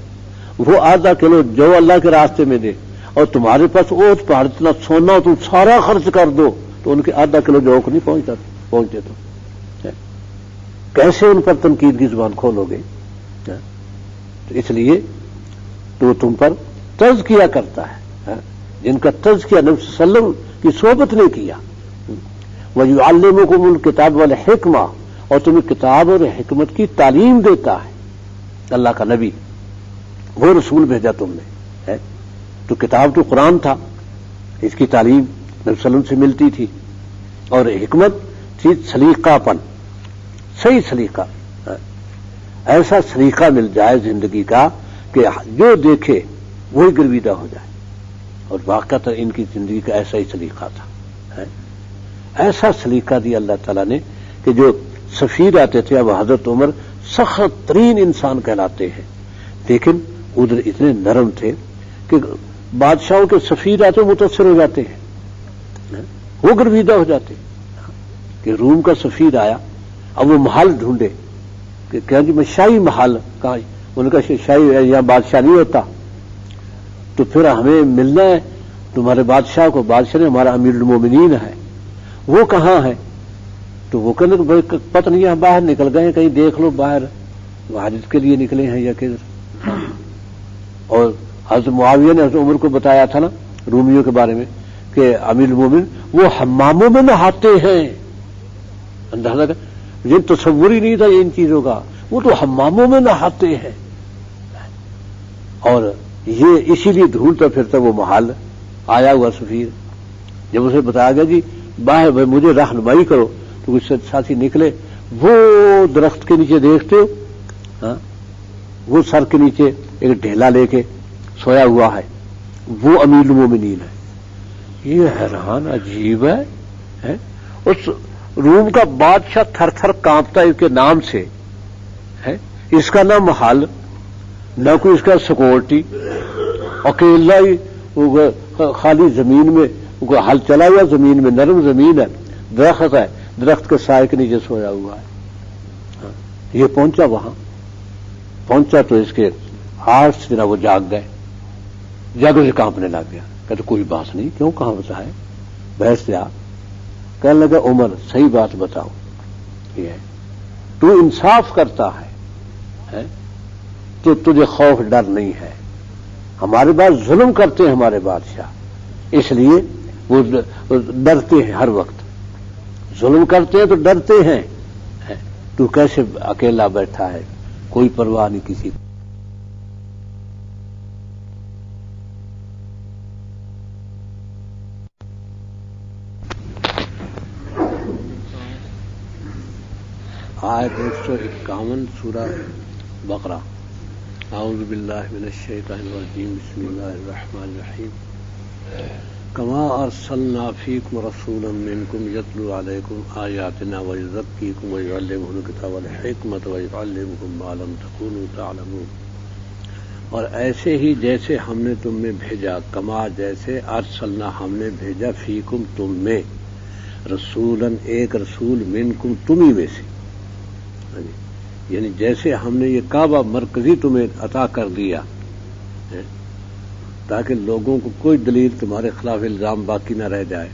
وہ آدھا کلو جو اللہ کے راستے میں دے، اور تمہارے پاس احد پہاڑ اتنا سونا تم سارا خرچ کر دو تو ان کے آدھا کلو جو کو نہیں پہنچتے تو کیسے ان پر تنقید کی زبان کھولو گے؟ تو اس لیے تو تم پر تزکیہ کرتا ہے، جن کا تزکیہ نبی صلی اللہ علیہ وسلم کی صحبت نے کیا۔ وَيُعَلِّمُكُمُ الْكِتَابَ وَالْحِكْمَةَ، اور تمہیں کتاب اور حکمت کی تعلیم دیتا ہے اللہ کا نبی، وہ رسول بھیجا تم نے، تو کتاب تو قرآن تھا، اس کی تعلیم نبی صلی اللہ علیہ وسلم سے ملتی تھی، اور حکمت تھی سلیقہ پن، صحیح سلیقہ، ایسا سلیقہ مل جائے زندگی کا کہ جو دیکھے وہی گرویدہ ہو جائے، اور واقعہ ان کی زندگی کا ایسا ہی سلیقہ تھا، ایسا سلیقہ دیا اللہ تعالیٰ نے کہ جو سفیر آتے تھے، اب حضرت عمر سخت ترین انسان کہلاتے ہیں، لیکن ادھر اتنے نرم تھے کہ بادشاہوں کے سفیر آتے متاثر ہو جاتے ہیں، وہ گرویدہ ہو جاتے کہ روم کا سفیر آیا، اب وہ محل ڈھونڈے کہ کیا جی میں شاہی محل کہاں، ان کا شاہی یا بادشاہ نہیں ہوتا، تو پھر ہمیں ملنا ہے تمہارے بادشاہ کو، بادشاہ نے ہمارا امیر المومنین ہے، وہ کہاں ہے؟ تو وہ کہنے کہ پتہ نہیں ہے، باہر نکل گئے ہیں، کہیں دیکھ لو باہر حاجت کے لیے نکلے ہیں یا کدھر، اور حضرت معاویہ نے حضرت عمر کو بتایا تھا نا رومیوں کے بارے میں کہ امیر المومن وہ حماموں میں نہاتے ہیں. اندازہ کر یہ تصور ہی نہیں تھا ان چیزوں کا. وہ تو حماموں میں نہاتے ہیں. اور یہ اسی لیے ڈھونڈتا پھرتا وہ محل آیا ہوا سفیر. جب اسے بتایا گیا جی باہر بھائی مجھے رہنمائی کرو تو کچھ ساتھی نکلے. وہ درخت کے نیچے دیکھتے ہو ہاں وہ سر کے نیچے ایک ڈھیلا لے کے سویا ہوا ہے وہ امیر المومنین ہے. یہ حیران عجیب ہے. اس روم کا بادشاہ تھر تھر کانپتا ہے اس کے نام سے ہے. اس کا نہ محل نہ کوئی اس کا سیکورٹی. اکیلا ہی خالی زمین میں ہل چلا ہوا زمین میں نرم زمین ہے درخت ہے درخت کے سائے کے نیچے سویا ہوا ہے. یہ پہنچا وہاں پہنچا تو اس کے ہاتھ سے وہ جاگ گئے. جاگ سے کانپنے لگ گیا. کہتے کوئی بات نہیں کیوں کہاں بتا ہے بحث سے آپ کہنے لگا عمر صحیح بات بتاؤ. یہ ہے تو انصاف کرتا ہے تو تجھے خوف ڈر نہیں ہے. ہمارے بعد ظلم کرتے ہیں ہمارے بادشاہ اس لیے وہ ڈرتے ہیں ہر وقت. ظلم کرتے ہیں تو ڈرتے ہیں. تو کیسے اکیلا بیٹھا ہے کوئی پرواہ نہیں کسی کو. آیت 151 سورہ بقرہ. اعوذ باللہ من الشیطان الرجیم بسم اللہ الرحمن الرحیم. کما ارسلنا فیکم رسولا منکم یتلو علیکم آیاتنا ویزکیکم ویعلمکم الکتاب والحکمۃ ویعلمکم ما لم تکونوا تعلمون. اور ایسے ہی جیسے ہم نے تم میں بھیجا کما جیسے ارسلنا ہم نے بھیجا فیکم تم میں رسولا ایک رسول منکم تمہیں میں سے. یعنی جیسے ہم نے یہ کعبہ مرکزی تمہیں عطا کر دیا تاکہ لوگوں کو کوئی دلیل تمہارے خلاف الزام باقی نہ رہ جائے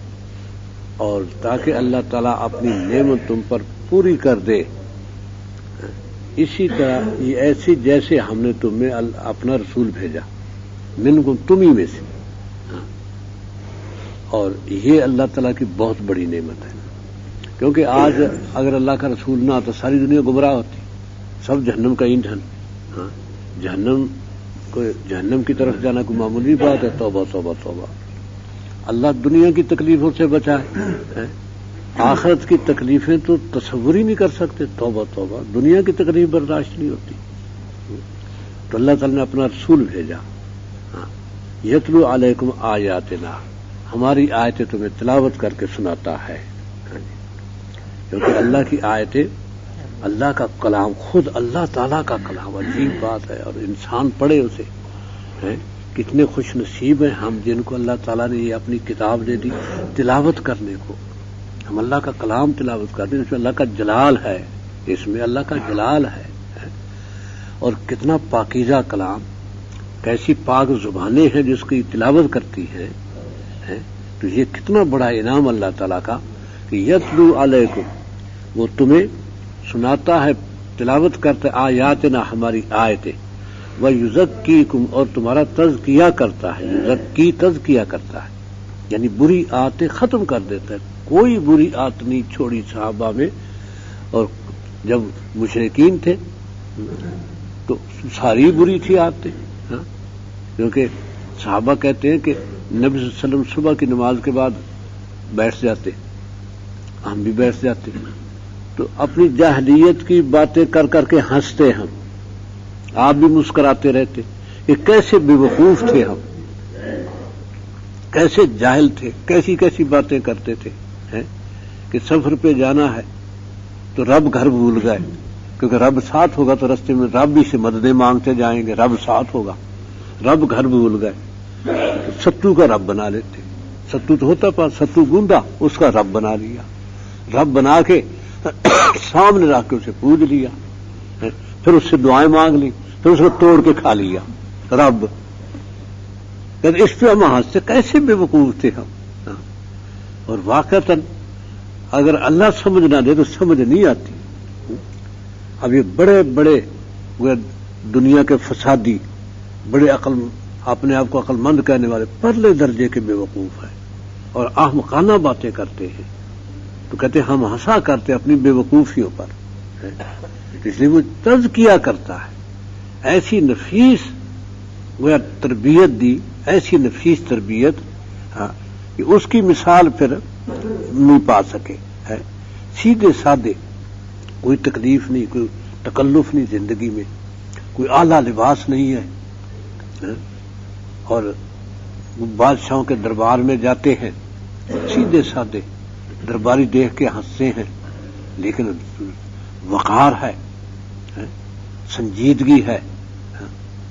اور تاکہ اللہ تعالیٰ اپنی نعمت تم پر پوری کر دے. اسی طرح یہ ایسی جیسے ہم نے تمہیں اپنا رسول بھیجا منکم تمہیں میں سے. اور یہ اللہ تعالیٰ کی بہت بڑی نعمت ہے کیونکہ آج اگر اللہ کا رسول نہ تو ساری دنیا گمراہ ہوتی. سب جہنم کا ایندھن. جہنم کی طرف جانا کوئی معمولی بات ہے. توبہ توبہ توبہ. اللہ دنیا کی تکلیفوں سے بچائے. آخرت کی تکلیفیں تو تصور ہی نہیں کر سکتے. توبہ توبہ. دنیا کی تکلیف برداشت نہیں ہوتی. تو اللہ تعالیٰ نے اپنا رسول بھیجا. یتلو علیکم آیاتنا ہماری آیتیں تمہیں تلاوت کر کے سناتا ہے. کیونکہ اللہ کی آیتیں اللہ کا کلام خود اللہ تعالیٰ کا کلام عجیب بات ہے. اور انسان پڑھے اسے کتنے خوش نصیب ہیں ہم جن کو اللہ تعالیٰ نے یہ اپنی کتاب دے دی تلاوت کرنے کو. ہم اللہ کا کلام تلاوت کرتے ہیں. اس میں اللہ کا جلال ہے. اس میں اللہ کا جلال ہے. اور کتنا پاکیزہ کلام کیسی پاک زبانیں ہیں جس کی تلاوت کرتی ہیں. تو یہ کتنا بڑا انعام اللہ تعالیٰ کا کہ یتلو علیکم وہ تمہیں سناتا ہے تلاوت کرتا ہے آیاتنا ہماری آیتیں ویزکیکم اور تمہارا تزکیہ کرتا ہے. یزکی تزکیہ کرتا ہے یعنی بری عادتیں ختم کر دیتا ہے. کوئی بری عادت نہیں چھوڑی صحابہ میں. اور جب مشرکین تھے تو ساری بری تھی عادتیں. کیونکہ صحابہ کہتے ہیں کہ نبی صلی اللہ علیہ وسلم صبح کی نماز کے بعد بیٹھ جاتے ہم بھی بیٹھ جاتے تو اپنی جاہلیت کی باتیں کر کر کے ہنستے. ہم آپ بھی مسکراتے رہتے کہ کیسے بے وقوف تھے ہم کیسے جاہل تھے کیسی کیسی باتیں کرتے تھے کہ سفر پہ جانا ہے تو رب گھر بھول گئے کیونکہ رب ساتھ ہوگا تو رستے میں رب بھی سے مددیں مانگتے جائیں گے. رب ساتھ ہوگا. رب گھر بھول گئے. ستو کا رب بنا لیتے. ستو تو ہوتا پاس ستو گوندا اس کا رب بنا لیا. رب بنا کے سامنے رکھ کے اسے پوج لیا. پھر اس سے دعائیں مانگ لی. پھر اس کو توڑ کے کھا لیا. رب کہتے اس پہ ہم ہنستے کیسے بے وقوف تھے ہم. اور واقعتاً اگر اللہ سمجھ نہ دے تو سمجھ نہیں آتی. اب یہ بڑے بڑے دنیا کے فسادی بڑے عقل اپنے آپ کو عقل مند کہنے والے پرلے درجے کے بے وقوف ہیں اور احمقانہ باتیں کرتے ہیں، تو کہتے ہیں ہم ہنسا کرتے اپنی بے وقوفیوں پر، اس لیے وہ تزکیہ کرتا ہے. ایسی نفیس گویا تربیت دی، ایسی نفیس تربیت کہ اس کی مثال پھر نہیں پا سکے. سیدھے سادے، کوئی تکلیف نہیں، کوئی تکلف نہیں زندگی میں، کوئی اعلیٰ لباس نہیں ہے، اور بادشاہوں کے دربار میں جاتے ہیں سیدھے سادے، درباری دیکھ کے ہنستے ہیں، لیکن وقار ہے، سنجیدگی ہے،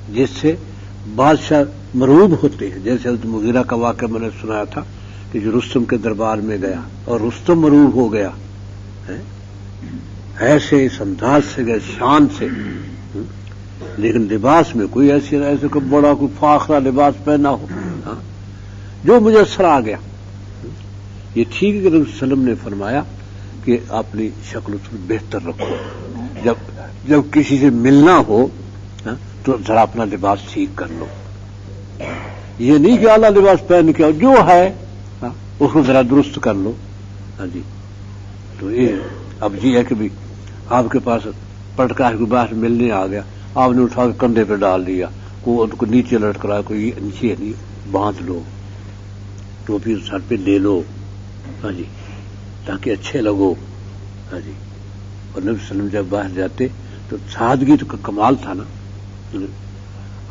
جس سے بادشاہ مروب ہوتے ہیں. جیسے حضرت مغیرہ کا واقعہ میں نے سنایا تھا کہ جو رستم کے دربار میں گیا اور رستم مروب ہو گیا، ایسے اس انداز سے گئے، شان سے، لیکن لباس میں کوئی ایسے کوئی بڑا کوئی فاخرہ لباس پہنا ہو، جو میسر آ گیا. یہ ٹھیک ہے کہ رسول صلی اللہ علیہ وسلم نے فرمایا کہ اپنی شکل بہتر رکھو، جب کسی سے ملنا ہو تو ذرا اپنا لباس ٹھیک کر لو. یہ نہیں کہ اعلیٰ لباس پہن کے جو ہے اس کو ذرا درست کر لو. ہاں جی، تو یہ اب جی ہے کہ بھی آپ کے پاس پٹکا ہے، کوئی باہر ملنے آ گیا، آپ نے اٹھا کے کندھے پہ ڈال دیا، کو نیچے لٹک رہا ہے، کوئی نیچے نہیں، باندھ لو، ٹوپی سر پہ لے لو. ہاں جی، تاکہ اچھے لگو. ہاں جی، اور نبی صلی اللہ علیہ وسلم جب باہر جاتے تو سادگی تو کمال تھا نا.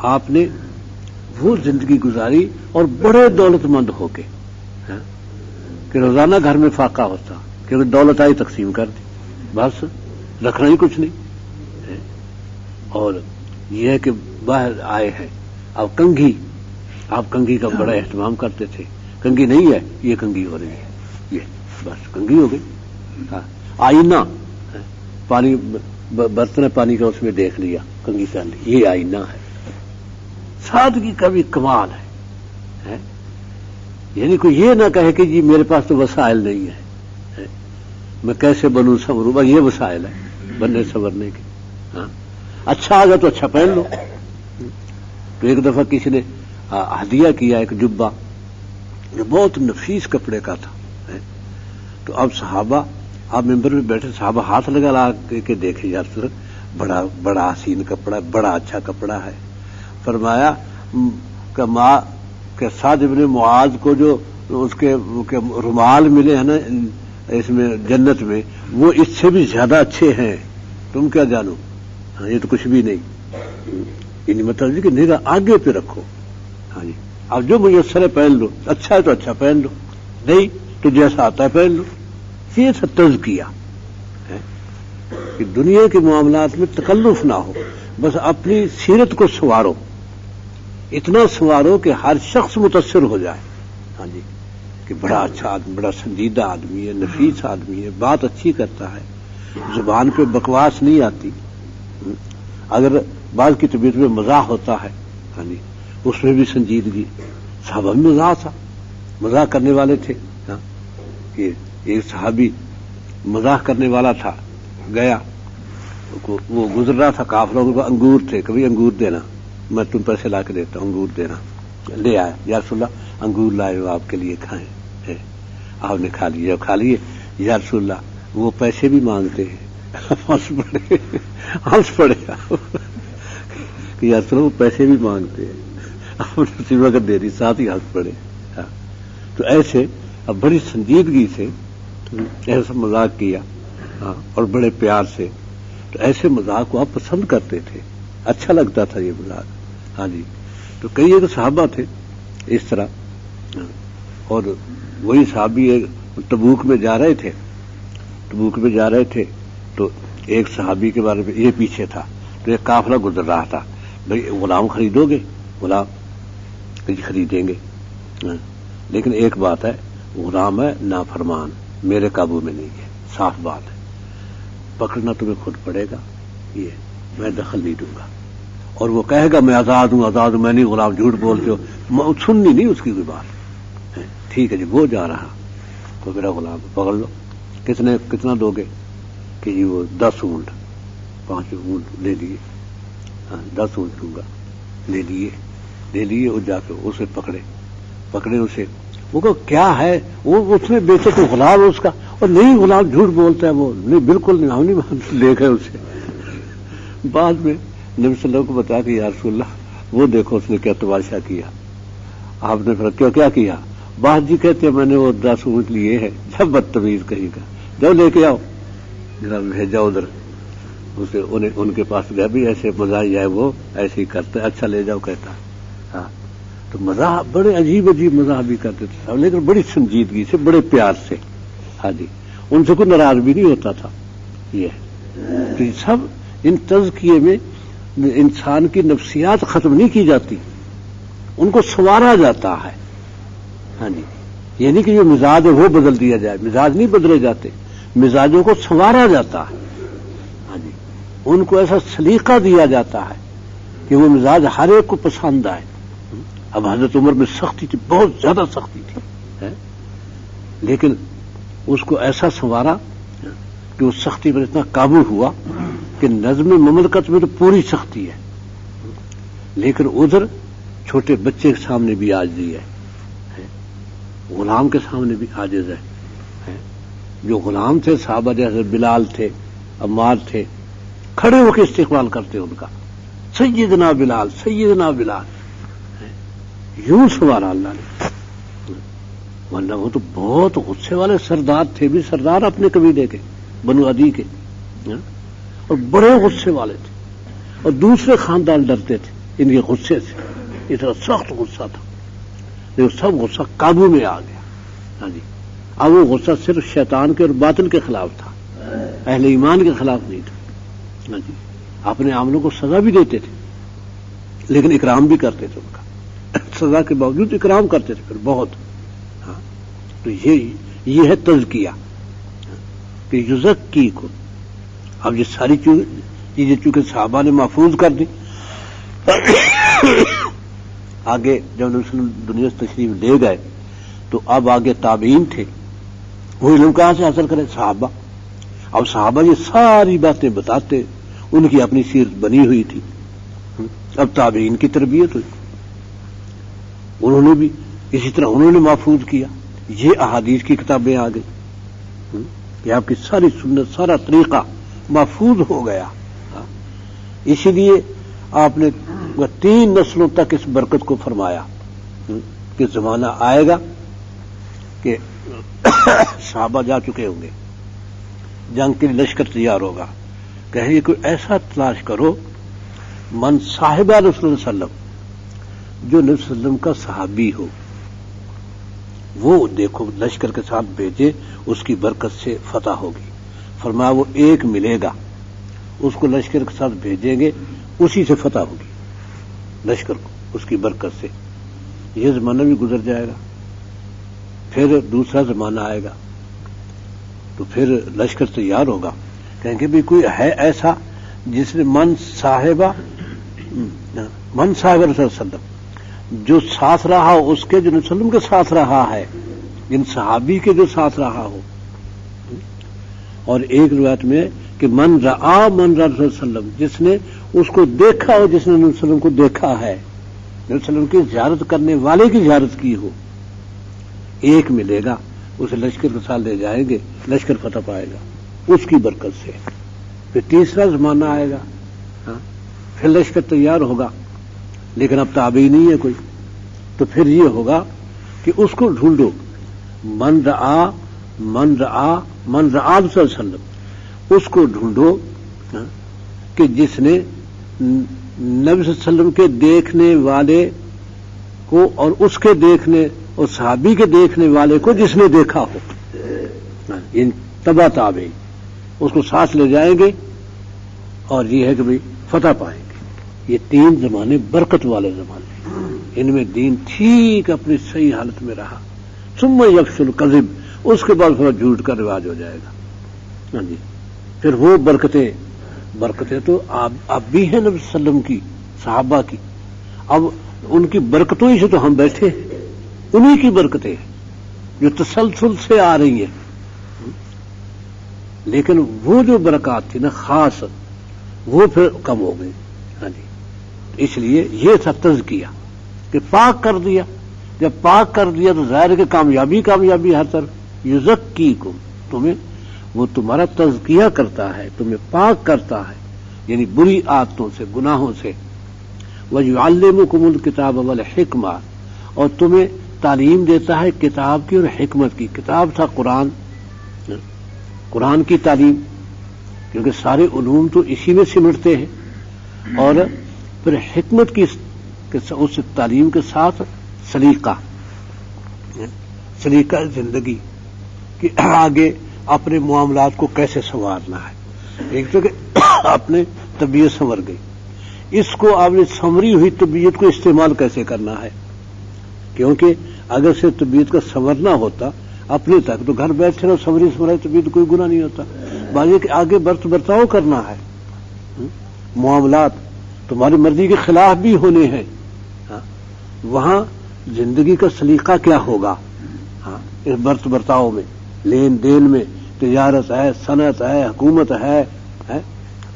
آپ نے وہ زندگی گزاری اور بڑے دولت مند ہو کے، کہ روزانہ گھر میں فاقہ ہوتا، کیونکہ دولت آئی تقسیم کر دی، بس رکھنا ہی کچھ نہیں. اور یہ ہے کہ باہر آئے ہیں اب کنگھی، آپ کنگھی کا بڑا اہتمام کرتے تھے. کنگھی نہیں ہے، یہ کنگھی ہو رہی ہے، یہ بس کنگھی ہو گئی. آئینہ، پانی برتن پانی کا اس میں دیکھ لیا، کنگھی کر لی، یہ آئینہ ہے. سادگی کا بھی کمال ہے. یعنی کوئی یہ نہ کہے کہ جی میرے پاس تو وسائل نہیں ہے، میں کیسے بنوں سنوروں، بس یہ وسائل ہے بننے سنورنے کے. اچھا آ گیا تو اچھا پہن لو. تو ایک دفعہ کسی نے ہدیہ کیا ایک جبہ جو بہت نفیس کپڑے کا تھا. تو اب صحابہ، آپ ممبر میں بیٹھے، صحابہ ہاتھ لگا کے دیکھے، یار بڑا بڑا حسین کپڑا، بڑا اچھا کپڑا ہے. فرمایا کہ سعد ابن معاذ کو جو اس کے رومال ملے ہیں نا اس میں جنت میں، وہ اس سے بھی زیادہ اچھے ہیں، تم کیا جانو. یہ تو کچھ بھی نہیں، یعنی مطلب کہ نگاہ آگے پہ رکھو. ہاں جی، اب جو میسر ہے پہن لو، اچھا ہے تو اچھا پہن لو، نہیں تو جیسا آتا ہے پہن لو. یہ سب تزکیہ ہے کہ دنیا کے معاملات میں تکلف نہ ہو، بس اپنی سیرت کو سنوارو، اتنا سنوارو کہ ہر شخص متاثر ہو جائے. ہاں جی، کہ بڑا اچھا آدمی، بڑا سنجیدہ آدمی ہے، نفیس آدمی ہے، بات اچھی کرتا ہے، زبان پہ بکواس نہیں آتی. اگر بعض کی طبیعت میں مزاح ہوتا ہے، ہاں جی، اس میں بھی سنجیدگی. صحابہ میں مزاح تھا، مزاح کرنے والے تھے. کہ ایک صحابی مزاح کرنے والا تھا، گیا، وہ گزر رہا تھا، قافلہ کو انگور تھے، کبھی انگور دینا، میں تم پیسے لا کے دیتا ہوں، انگور دینا. لے آیا، یا رسول اللہ انگور لائے ہو آپ کے لیے، کھائیں. آپ نے کھا لیے، کھا لیے. یا رسول اللہ وہ پیسے بھی مانگتے ہیں. ہنس پڑے کہ یا رسول اللہ وہ پیسے بھی مانگتے ہیں. آپ نے وقت دے دی، ساتھ ہی ہنس پڑے. تو ایسے اب بڑی سنجیدگی سے ایسا مذاق کیا، اور بڑے پیار سے. تو ایسے مذاق کو آپ پسند کرتے تھے، اچھا لگتا تھا یہ مذاق. ہاں جی، تو کئی ایک صحابہ تھے اس طرح. اور وہی صحابی تبوک میں جا رہے تھے، تو ایک صحابی کے بارے میں یہ پیچھے تھا، تو ایک قافلہ گزر رہا تھا، بھائی غلام خریدو گے؟ غلام خریدیں گے، لیکن ایک بات ہے، غلام ہے نافرمان، میرے قابو میں نہیں ہے، صاف بات ہے، پکڑنا تمہیں خود پڑے گا، یہ میں دخل نہیں دوں گا. اور وہ کہے گا میں آزاد ہوں، میں نہیں غلام، جھوٹ بولتے ہو، سننی نہیں اس کی کوئی بات. ٹھیک ہے جی، وہ جا رہا تو میرا غلام پکڑ لو. کتنا دو گے؟ کہ جی وہ 10 اونٹ، 5 اونٹ لے لیے. 10 اونٹ دوں گا، لے لیے. لے لیے اور جا کے اسے پکڑے اسے. وہ کہ کیا ہے وہ اس میں بیچے تو غلام اس کا, اور نہیں غلام جھوٹ بولتا ہے وہ, نہیں بالکل نہیں, ہم نہیں لے گئے اسے. بعد میں نبی صلی اللہ علیہ وسلم کو بتایا کہ یا رسول اللہ وہ دیکھو اس نے کیا تماشا کیا. آپ نے پھر کیا کیا؟ بعد جی کہتے ہیں میں نے وہ 10 اونٹ لیے ہیں, جب بدتمیز کہیں کا جاؤ لے کے آؤ, جناب بھیجا ادھر اسے. ان کے پاس گیا بھی ایسے مزاح ہے, وہ ایسے ہی کرتے, اچھا لے جاؤ کہتا. ہاں تو مزاح بڑے عجیب مزاح بھی کرتے تھے, لیکن بڑی سنجیدگی سے, بڑے پیار سے. ہاں جی, ان سے کوئی ناراض بھی نہیں ہوتا تھا. یہ سب ان تزکیے میں انسان کی نفسیات ختم نہیں کی جاتی, ان کو سنوارا جاتا ہے. ہاں جی, یہ نہیں کہ جو مزاج ہے وہ بدل دیا جائے, مزاج نہیں بدلے جاتے, مزاجوں کو سنوارا جاتا ہے. ہاں جی, ان کو ایسا سلیقہ دیا جاتا ہے کہ وہ مزاج ہر ایک کو پسند آئے. اب حضرت عمر میں سختی تھی, بہت زیادہ سختی تھی, لیکن اس کو ایسا سنوارا کہ اس سختی پر اتنا قابو ہوا کہ نظم مملکت میں تو پوری سختی ہے, لیکن ادھر چھوٹے بچے کے سامنے بھی عاجزی ہے, غلام کے سامنے بھی عاجز ہے. جو غلام تھے صحابہ جیسے بلال تھے, عمار تھے, کھڑے ہو کے استقبال کرتے ان کا, سیدنا بلال سیدنا بلال, یوں سوارا اللہ نے. ورنہ وہ تو بہت غصے والے سردار تھے, بھی سردار اپنے قبیلے کے بنو عدی کے, اور بڑے غصے والے تھے, اور دوسرے خاندان ڈرتے تھے ان کے غصے سے, اتنا سخت غصہ تھا. لیکن سب غصہ قابو میں آ گیا. ہاں جی, اب وہ غصہ صرف شیطان کے اور باطل کے خلاف تھا, اہل ایمان کے خلاف نہیں تھا. ہاں جی, اپنے عاملوں کو سزا بھی دیتے تھے, لیکن اکرام بھی کرتے تھے, ان کا سزا کے باوجود اکرام کرتے تھے پھر بہت. ہاں, تو یہ ہے تزکیہ کہ یزکی کو. اب یہ ساری چیزیں چونکہ صحابہ نے محفوظ کر دی, آگے جب نبی صلی اللہ علیہ وسلم دنیا سے تشریف لے گئے تو اب آگے تابعین تھے, وہ علم کہاں سے حاصل کرے؟ صحابہ. اب صحابہ یہ ساری باتیں بتاتے, ان کی اپنی سیرت بنی ہوئی تھی. اب تابعین کی تربیت ہوئی, انہوں نے بھی اسی طرح انہوں نے محفوظ کیا. یہ احادیث کی کتابیں آ گئی کہ آپ کی ساری سنت, سارا طریقہ محفوظ ہو گیا. اسی لیے آپ نے 3 نسلوں تک اس برکت کو فرمایا کہ زمانہ آئے گا کہ صحابہ جا چکے ہوں گے, جنگ کے لیے لشکر تیار ہوگا, کہیں گے کوئی ایسا تلاش کرو من صاحب رسول اللہ صلی اللہ علیہ وسلم, جو نبی صلی اللہ علیہ وسلم کا صحابی ہو, وہ دیکھو لشکر کے ساتھ بھیجے, اس کی برکت سے فتح ہوگی. فرمایا وہ ایک ملے گا, اس کو لشکر کے ساتھ بھیجیں گے, اسی سے فتح ہوگی لشکر کو, اس کی برکت سے. یہ زمانہ بھی گزر جائے گا, پھر دوسرا زمانہ آئے گا, تو پھر لشکر تیار ہوگا, کہیں گے بھی کوئی ہے ایسا جس نے من صاحب رسول اللہ صلی اللہ علیہ وسلم, جو ساتھ رہا ہو اس کے, جو نبی صلی اللہ علیہ وسلم کے ساتھ رہا ہے, جن صحابی کے جو ساتھ رہا ہو. اور ایک روایت میں کہ من رعا رسول اللہ صلی اللہ علیہ وسلم, جس نے اس کو دیکھا ہو, جس نے نبی صلی اللہ علیہ وسلم کو دیکھا ہے, نبی صلی اللہ علیہ وسلم کی زیارت کرنے والے کی زیارت کی ہو, ایک ملے گا, اسے لشکر کے ساتھ لے جائیں گے, لشکر فتح پائے گا اس کی برکت سے. پھر تیسرا زمانہ آئے گا, پھر لشکر تیار ہوگا, لیکن اب تابعی نہیں ہے کوئی, تو پھر یہ ہوگا کہ اس کو ڈھونڈو, من رعا رسول اللہ صلی اللہ علیہ وسلم, اس کو ڈھونڈو کہ جس نے نبی صلی اللہ علیہ وسلم کے دیکھنے والے کو اور اس کے دیکھنے اور صحابی کے دیکھنے والے کو جس نے دیکھا ہو, ان تبع تابعی, اس کو ساتھ لے جائیں گے, اور یہ ہے کہ بھئی فتح پائیں گے. یہ 3 زمانے برکت والے زمانے, ان میں دین ٹھیک اپنی صحیح حالت میں رہا. ثم یفشل الکذب, اس کے بعد تھوڑا جھوٹ کا رواج ہو جائے گا. ہاں جی, پھر وہ برکتیں تو اب بھی ہیں نبی صلی اللہ علیہ وسلم کی, صحابہ کی. اب ان کی برکتوں ہی سے تو ہم بیٹھے ہیں, انہی کی برکتیں جو تسلسل سے آ رہی ہیں. لیکن وہ جو برکات تھی نا خاص, وہ پھر کم ہو گئی. ہاں جی, اس لیے یہ تھا تزکیہ کہ پاک کر دیا. جب پاک کر دیا تو ظاہر ہے کہ کامیابی ہر طرف. یزکیکم، تمہیں وہ تمہارا تزکیہ کرتا ہے، تمہیں پاک کرتا ہے، یعنی بری عادتوں سے، گناہوں سے. وَيُعَلِّمُكُمُ الْكِتَابَ وَالْحِکْمَةَ، اور تمہیں تعلیم دیتا ہے کتاب کی اور حکمت کی. کتاب تھا قرآن کی تعلیم، کیونکہ سارے علوم تو اسی میں سمٹتے ہیں. اور پھر حکمت کی اس تعلیم کے ساتھ سلیقہ زندگی کہ آگے اپنے معاملات کو کیسے سنوارنا ہے. ایک تو کہ اپنے طبیعت سنور گئی، اس کو آپ نے سنوری ہوئی طبیعت کو استعمال کیسے کرنا ہے. کیونکہ اگر سے طبیعت کا سنورنا ہوتا اپنے تک تو گھر بیٹھے رہو، سنوری طبیعت کوئی گناہ نہیں ہوتا. باقی کہ آگے برتاؤ کرنا ہے، معاملات تمہاری مرضی کے خلاف بھی ہونے ہیں. وہاں زندگی کا سلیقہ کیا ہوگا؟ اس برتاؤ میں، لین دین میں، تجارت ہے، صنعت ہے، حکومت ہے،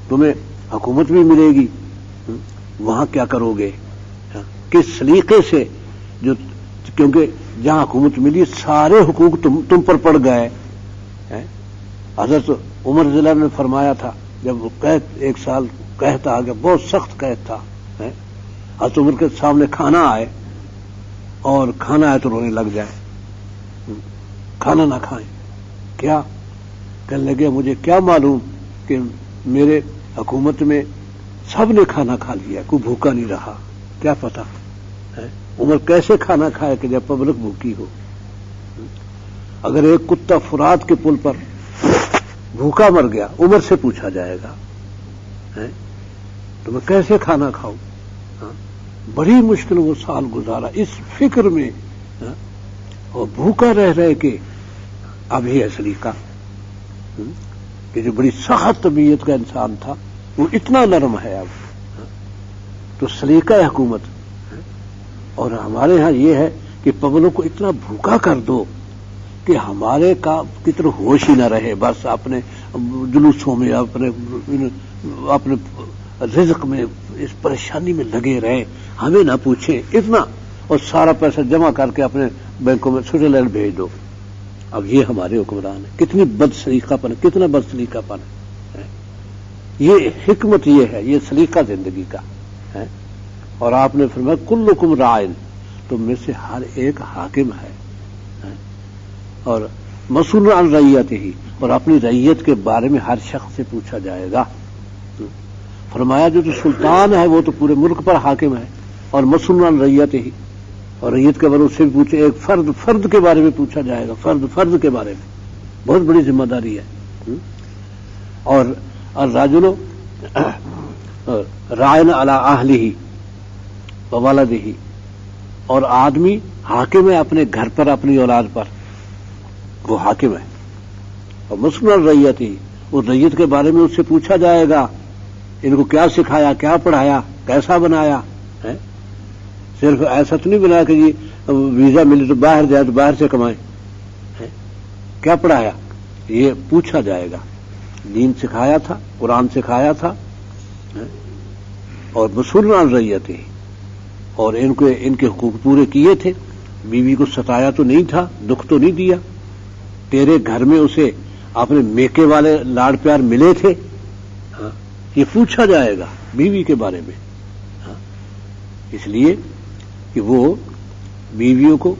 تمہیں حکومت بھی ملے گی، وہاں کیا کرو گے، کس سلیقے سے. کیونکہ جہاں حکومت ملی سارے حقوق تم پر پڑ گئے. حضرت عمر رضی اللہ عنہ نے فرمایا تھا، جب قحط ایک سال قحط آ گیا، بہت سخت قحط تھا. حضرت عمر کے سامنے کھانا آئے اور کھانا آئے تو رونے لگ جائے، کھانا نہ کھائیں. کیا کہنے لگے؟ مجھے کیا معلوم کہ میرے حکومت میں سب نے کھانا کھا لیا، کوئی بھوکا نہیں رہا، کیا پتا عمر کیسے کھانا کھائے کہ جب پبلک بھوکی ہو. اگر ایک کتا فرات کے پل پر بھوکا مر گیا، عمر سے پوچھا جائے گا تو میں کیسے کھانا کھاؤں. بڑی مشکل وہ سال گزارا اس فکر میں، اور بھوکا رہ کے. اب یہ سلیقہ کہ جو بڑی سخت طبیعت کا انسان تھا وہ اتنا نرم ہے اب. تو سلیقہ حکومت. اور ہمارے ہاں یہ ہے کہ پبلک کو اتنا بھوکا کر دو کہ ہمارے کی طرف ہوش ہی نہ رہے، بس اپنے جلوسوں میں، اپنے رزق میں، اس پریشانی میں لگے رہے، ہمیں نہ پوچھیں اتنا، اور سارا پیسہ جمع کر کے اپنے بینکوں میں سوئٹزرلینڈ بھیج دو. اب یہ ہمارے حکمران ہیں. کتنی بد سلیقہ پن، کتنا بد سلیقہ پن ہے. یہ حکمت یہ ہے، یہ سلیقہ زندگی کا ہے. اور آپ نے فرمایا کلکم راعٍ، تم میں سے ہر ایک حاکم ہے، اور مسئول عن رعیتہ، اور اپنی رعیت کے بارے میں ہر شخص سے پوچھا جائے گا. فرمایا جو سلطان ہے وہ تو پورے ملک پر حاکم ہے، اور مسئول عن رعیتہ، اور رعیت کے بارے میں اس سے بھی پوچھے. ایک فرد کے بارے میں پوچھا جائے گا، فرد کے بارے میں بہت بڑی ذمہ داری ہے. اور الرجل راعٍ علی اہلہ وولدہ، اور آدمی حاکم ہے اپنے گھر پر، اپنی اولاد پر، وہ حاکم ہے. اور مسئول عن رعیتہ، اور رعیت کے بارے میں اس سے پوچھا جائے گا، ان کو کیا سکھایا، کیا پڑھایا، کیسا بنایا. صرف ایسا تو نہیں بنایا کہ جی ویزا ملے تو باہر جائے تو باہر سے کمائیں. کیا پڑھایا یہ پوچھا جائے گا. دین سکھایا تھا، قرآن سکھایا تھا. اور مسئول عن رعیتہ، اور ان کے حقوق پورے کیے تھے. بیوی کو ستایا تو نہیں تھا، دکھ تو نہیں دیا. تیرے گھر میں اسے اپنے میکے والے لاڑ پیار ملے تھے. یہ پوچھا جائے گا بیوی کے بارے میں. اس لیے کہ وہ بیویوں کو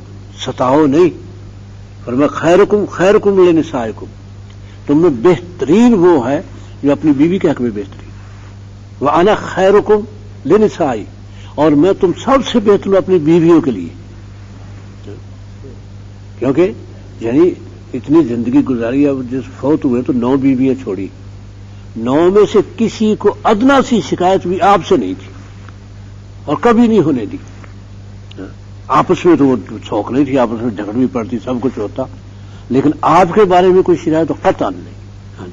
ستاؤ نہیں. فرمایا خیرکم لنسائکم، تم میں بہترین وہ ہے جو اپنی بیوی کے حق میں بہترین. وانا خیرکم لنسائی، اور میں تم سب سے بہتر ہوں اپنی بیویوں کے لیے. کیونکہ یعنی اتنی زندگی گزاری، اب جس فوت ہوئے تو 9 بیویاں چھوڑی، 9 میں سے کسی کو ادنا سی شکایت بھی آپ سے نہیں تھی اور کبھی نہیں ہونے دی. آپس میں تو وہ شوق نہیں تھی، آپس میں جھگڑ بھی پڑتی، سب کچھ ہوتا، لیکن آپ کے بارے میں کوئی شکایت تو قطعاً نہیں.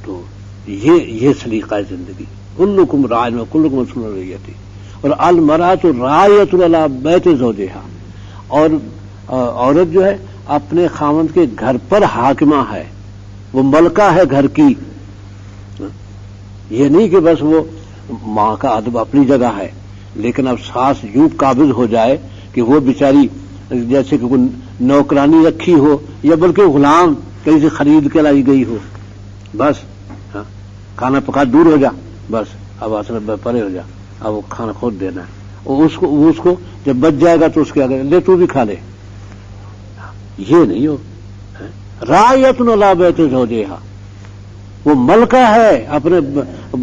تو یہ سلیقہ ہے زندگی. کلکم راعٍ وکلکم مسئول عن رعیتہ. اور المرأۃ راعیۃ علی بیت زوجہا، اور عورت جو ہے اپنے خاوند کے گھر پر حاکمہ ہے، وہ ملکہ ہے گھر کی. یہ نہیں کہ بس وہ ماں کا ادب اپنی جگہ ہے، لیکن اب ساس یوں قابض ہو جائے کہ وہ بیچاری جیسے کہ کوئی نوکرانی رکھی ہو یا بلکہ غلام کہیں سے خرید کے لائی گئی ہو، بس کھانا پکا دور ہو جا، بس اب اصل پرے ہو جا، اب وہ کھانا خود دینا ہے، اور اس کو جب بچ جائے گا تو اس کے آگے لے تو بھی کھا لے، یہ نہیں ہو رعایت علی بیت زوجہا، وہ ملکہ ہے اپنے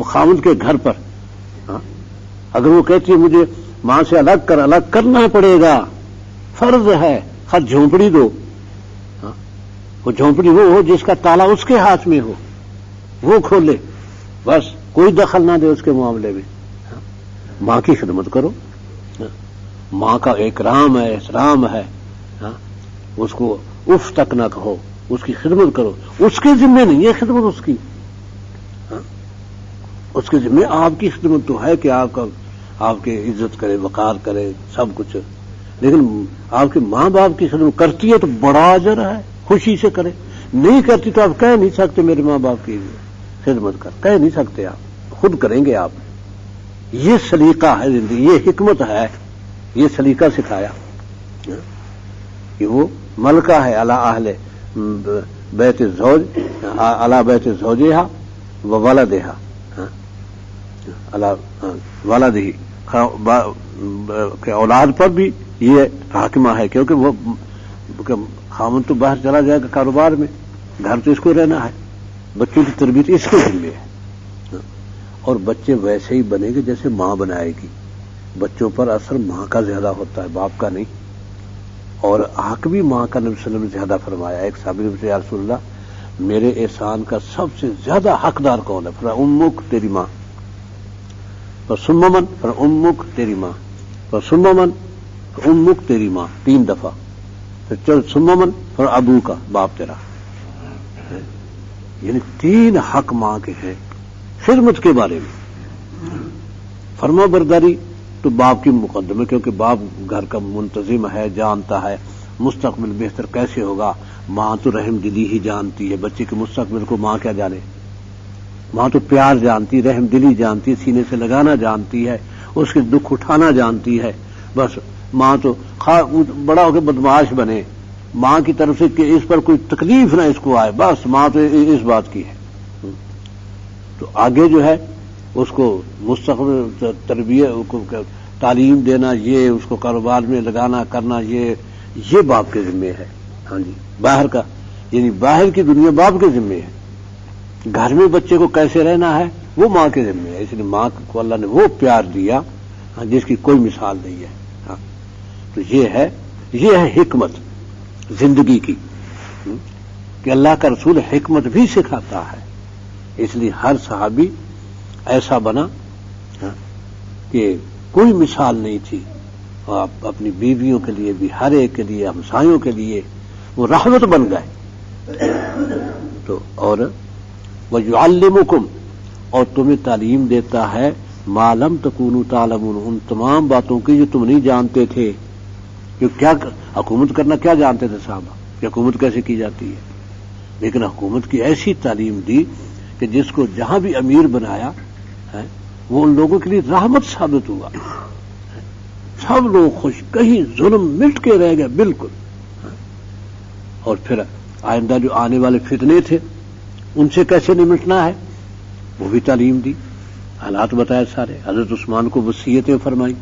خاوند کے گھر پر. اگر وہ کہتی ہے مجھے ماں سے الگ کرنا پڑے گا، فرض ہے، خط جھونپڑی دو، وہ جھونپڑی وہ ہو جس کا تالا اس کے ہاتھ میں ہو، وہ کھولے، بس کوئی دخل نہ دے اس کے معاملے میں. ماں کی خدمت کرو، ماں کا اکرام ہے، احترام ہے، اس کو اف تک نہ کہو، اس کی خدمت کرو، اس کے ذمہ نہیں ہے خدمت اس کی، اس کے ذمہ آپ کی خدمت تو ہے کہ آپ کی عزت کرے، وقار کرے، سب کچھ، لیکن آپ کے ماں باپ کی خدمت کرتی ہے تو بڑا اجر ہے، خوشی سے کرے، نہیں کرتی تو آپ کہہ نہیں سکتے میرے ماں باپ کی خدمت کر، کہہ نہیں سکتے، آپ خود کریں گے. آپ یہ سلیقہ ہے زندگی، یہ حکمت ہے، یہ سلیقہ سکھایا کہ وہ ملکہ ہے علی اہل بیت الزوج، علی بیت زوجہا و ولدہا، علی ولدہی، کہ اولاد پر بھی یہ حاکمہ ہے، کیونکہ وہ خاوند تو باہر چلا جائے گا کاروبار میں، گھر تو اس کو رہنا ہے، بچوں کی تربیت اس کے ذمہ ہے، اور بچے ویسے ہی بنے گے جیسے ماں بنائے گی. بچوں پر اثر ماں کا زیادہ ہوتا ہے، باپ کا نہیں، اور حق بھی ماں کا نبی صلی اللہ علیہ وسلم نے زیادہ فرمایا. ایک صحابی نے پوچھا یا رسول اللہ میرے احسان کا سب سے زیادہ حقدار کون ہے؟ فرمایا امک، تیری ماں، ثم من، فرمایا امک، تیری ماں، ثم من، امک، تیری ماں، 3 دفعہ، پھر چل ثم من، فرمایا ابو کا، باپ تیرا. یعنی 3 حق ماں کے ہیں خدمت کے بارے میں. فرما برداری تو باپ کی مقدم ہے، کیونکہ باپ گھر کا منتظم ہے، جانتا ہے مستقبل بہتر کیسے ہوگا. ماں تو رحم دلی ہی جانتی ہے، بچے کے مستقبل کو ماں کیا جانے. ماں تو پیار جانتی، رحم دلی جانتی، سینے سے لگانا جانتی ہے، اس کے دکھ اٹھانا جانتی ہے. بس ماں تو بڑا ہو کے بدمعاش بنے، ماں کی طرف سے کہ اس پر کوئی تکلیف نہ اس کو آئے، بس ماں تو اس بات کی ہے. تو آگے جو ہے اس کو مستقبل تربیت، تعلیم دینا، یہ اس کو کاروبار میں لگانا کرنا، یہ باپ کے ذمہ ہے. ہاں جی، باہر کا یعنی باہر کی دنیا باپ کے ذمہ ہے. گھر میں بچے کو کیسے رہنا ہے وہ ماں کے ذمہ ہے. اس لیے ماں کو اللہ نے وہ پیار دیا جس کی کوئی مثال نہیں ہے. ہاں، تو یہ ہے حکمت زندگی کی، کہ اللہ کا رسول حکمت بھی سکھاتا ہے. اس لیے ہر صحابی ایسا بنا کہ کوئی مثال نہیں تھی، اور اپنی بیویوں کے لیے بھی، ہر ایک کے لیے، ہمسایوں کے لیے وہ رحمت بن گئے. تو اور وَيُعَلِّمُكُمْ، اور تمہیں تعلیم دیتا ہے مَا لَمْ تَكُونُوا تَعْلَمُونَ، ان تمام باتوں کی جو تم نہیں جانتے تھے. کہ کیا حکومت کرنا کیا جانتے تھے صحابہ، کہ حکومت کیسے کی جاتی ہے، لیکن حکومت کی ایسی تعلیم دی کہ جس کو جہاں بھی امیر بنایا ہے وہ ان لوگوں کے لیے رحمت ثابت ہوا. سب لوگ خوش، کہیں ظلم مٹ کے رہ گئے بالکل. اور پھر آئندہ جو آنے والے فتنے تھے ان سے کیسے نمٹنا ہے وہ بھی تعلیم دی، حالات بتائے سارے. حضرت عثمان کو وصیتیں فرمائی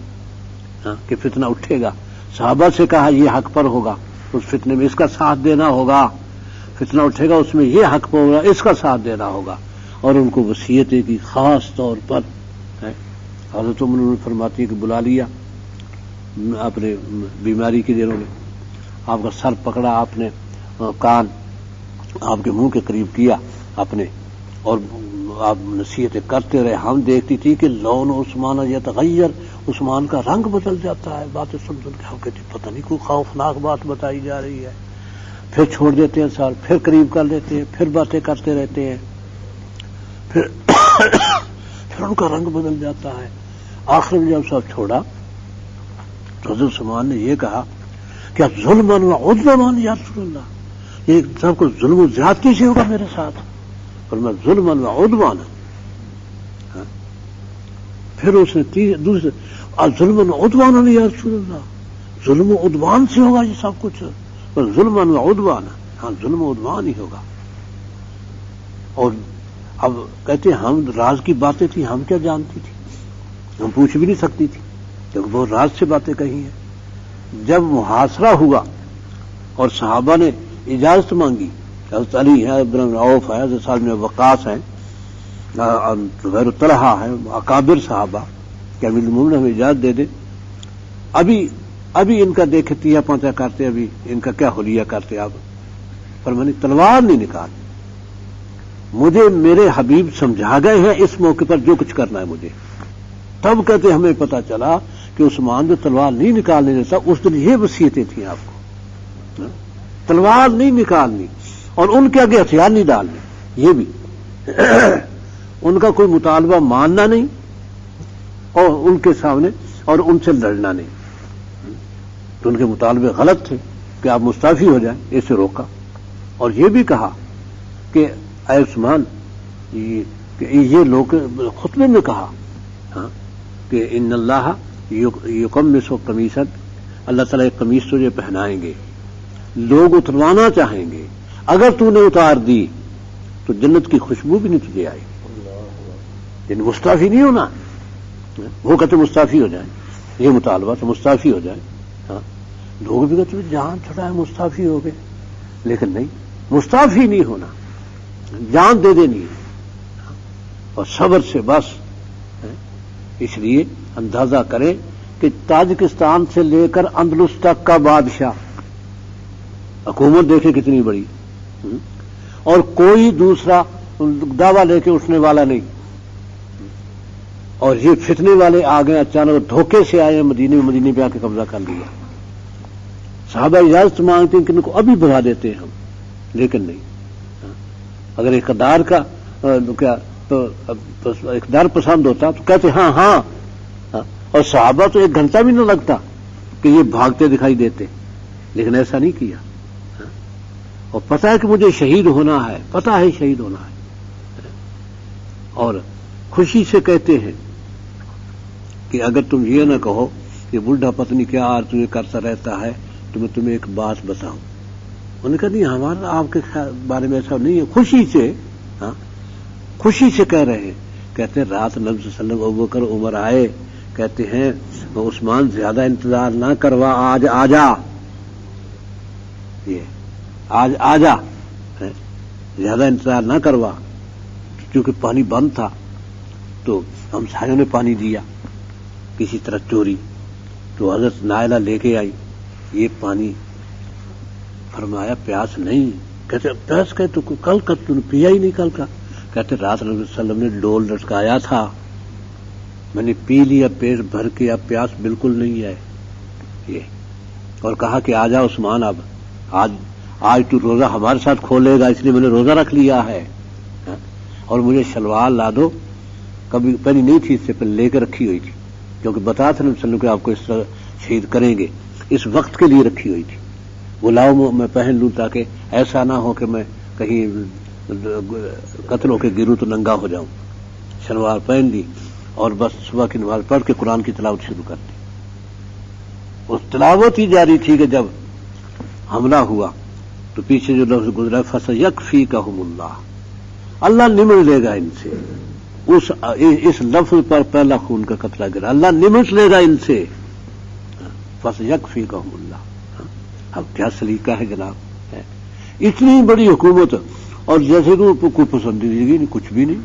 کہ فتنہ اٹھے گا، صحابہ سے کہا یہ حق پر ہوگا، اس فتنے میں اس کا ساتھ دینا ہوگا، فتنہ اٹھے گا اس میں یہ حق پر ہوگا، اس کا ساتھ دینا ہوگا. اور ان کو وصیتیں کی خاص طور پر. حضرت عمر نے فرماتی ہے کہ بلا لیا اپنے بیماری کے دنوں میں، آپ کا سر پکڑا، آپ نے کان آپ کے منہ کے قریب کیا اپنے، اور آپ نصیحتیں کرتے رہے. ہم دیکھتی تھی کہ لون عثمان یتغیر، عثمان کا رنگ بدل جاتا ہے باتیں سن سن کے. ہم کہتے پتہ نہیں کوئی خوفناک بات بتائی جا رہی ہے. پھر چھوڑ دیتے ہیں سال، پھر قریب کر لیتے ہیں، پھر باتیں کرتے رہتے ہیں، پھر ان کا رنگ بدل جاتا ہے. آخر میں جب سب چھوڑا تو حضرت عثمان نے یہ کہا کیا ظلم و عدوان یا رسول اللہ، یہ سب کو ظلم و زیادتی سے ہوگا میرے ساتھ. اور میں ظلم و عدوان. پھر اس نے دوسرے ظلم عدوان یا رسول اللہ، ظلم و عدوان سے ہوگا یہ سب کچھ، پر ظلم و عدوان، ہاں ظلم و عدوان ہی ہوگا۔ اور اب کہتے ہیں ہم راز کی باتیں تھیں، ہم کیا جانتی تھی، ہم پوچھ بھی نہیں سکتی تھی کیونکہ وہ راز سے باتیں کہی ہیں۔ جب محاصرہ ہوا اور صحابہ نے اجازت مانگی، حضرت علی ہے، ابن عوف ہے، حضرت سعد بن وقاص ہیں، زبیر طلحہ ہیں، اکابر صحابہ کہ امیر المومنین ہمیں اجازت دے دے، ابھی ان کا دیکھے تیا پانچا کرتے، ابھی ان کا کیا حلیہ کرتے آپ، پر میں نے تلوار نہیں نکالی، مجھے میرے حبیب سمجھا گئے ہیں اس موقع پر جو کچھ کرنا ہے مجھے۔ تب کہتے ہمیں پتا چلا کہ عثمان جو تلوار نہیں نکالنے دیتا، اس دن یہ وصیتیں تھیں آپ کو، تلوار نہیں نکالنی اور ان کے آگے ہتھیار نہیں ڈالنے، یہ بھی ان کا کوئی مطالبہ ماننا نہیں اور ان کے سامنے اور ان سے لڑنا نہیں، تو ان کے مطالبے غلط تھے کہ آپ مستعفی ہو جائیں، اسے روکا۔ اور یہ بھی کہا کہ اے عثمان، یہ لوگ خطبے میں کہا کہ ان اللہ یقمص قمیصا، اللہ تعالیٰ ایک قمیص تجھے پہنائیں گے، لوگ اتروانا چاہیں گے، اگر تو نے اتار دی تو جنت کی خوشبو بھی نہیں تجھے آئی، یعنی مستعفی نہیں ہونا، وہ کہتے مستعفی ہو جائیں، یہ مطالبہ تو مستعفی ہو جائیں، ہاں لوگ بھی کہتے جان چھڑائے مستعفی ہو گئے، لیکن نہیں، مستعفی نہیں ہونا، جان دے دینی ہے اور صبر سے بس۔ اس لیے اندازہ کریں کہ تاجکستان سے لے کر اندلس تک کا بادشاہ، حکومت دیکھے کتنی بڑی، اور کوئی دوسرا دعویٰ لے کے اٹھنے والا نہیں، اور یہ فتنے والے آ گئے اچانک، دھوکے سے آئے مدینے پہ آ کے قبضہ کر لیا۔ صحابہ اجازت مانگتے ہیں کہ ان کو ابھی بڑھا دیتے ہیں ہم، لیکن نہیں، اگر اقتدار کا اقتدار پسند ہوتا تو کہتے ہاں ہاں، اور صحابہ تو ایک گھنٹہ بھی نہ لگتا کہ یہ بھاگتے دکھائی دیتے، لیکن ایسا نہیں کیا، اور پتہ ہے کہ مجھے شہید ہونا ہے، پتہ ہے شہید ہونا ہے، اور خوشی سے کہتے ہیں کہ اگر تم یہ نہ کہو کہ بوڑھا پتنی کیا آر تمہیں کرتا رہتا ہے، تو میں تمہیں ایک بات بتاؤں۔ انہوں نے کہا نہیں، ہمارا آپ کے بارے میں ایسا نہیں ہے، خوشی سے، ہاں خوشی سے کہہ رہے ہیں، کہتے ہیں رات نبی صلی اللہ علیہ وسلم ابوبکر عمر آئے، کہتے ہیں عثمان زیادہ انتظار نہ کروا، آج آجا، یہ آج آجا، زیادہ انتظار نہ کروا، کیونکہ پانی بند تھا تو ہم ساروں نے پانی دیا کسی طرح چوری، تو حضرت نائلہ لے کے آئی یہ پانی، فرمایا پیاس نہیں، کہتے پیاس کہ تو کل کا تم نے پیا ہی نہیں، کل کا، کہتے رات نبی صلی اللہ علیہ وسلم نے ڈول لٹکایا تھا، میں نے پی لیا پیٹ بھر کے، اب پیاس بالکل نہیں ہے، یہ، اور کہا کہ آجا عثمان، اب آج تو روزہ ہمارے ساتھ کھولے گا، اس لیے میں نے روزہ رکھ لیا ہے، اور مجھے شلوار لا دو، کبھی پہنی نہیں تھی، اس سے پہلے لے کے رکھی ہوئی تھی، کیونکہ بتا تھا نبی صلی اللہ علیہ وسلم کہ آپ کو اس طرح شہید کریں گے، اس وقت کے لیے رکھی ہوئی تھی، وہ لاؤ میں پہن لوں تاکہ ایسا نہ ہو کہ میں کہیں قتل ہو کے گروں تو ننگا ہو جاؤں۔ شلوار پہن لی اور بس صبح کی نماز پڑھ کے قرآن کی تلاوت شروع کر دی۔ اس تلاوت ہی جاری تھی کہ جب حملہ ہوا تو پیچھے جو لفظ گزرا فَسَيَكْفِيكَهُمُ اللَّهُ، اللہ نمٹ لے گا ان سے، اس لفظ پر پہلا خون کا قطرہ گرا، اللہ نمٹ لے گا ان سے، فَسَيَكْفِيكَهُمُ اللَّهُ۔ اب کیا سلیقہ ہے جناب، اتنی بڑی حکومت اور جیسے کہ کوئی پسندیدگی نہیں، کچھ بھی نہیں،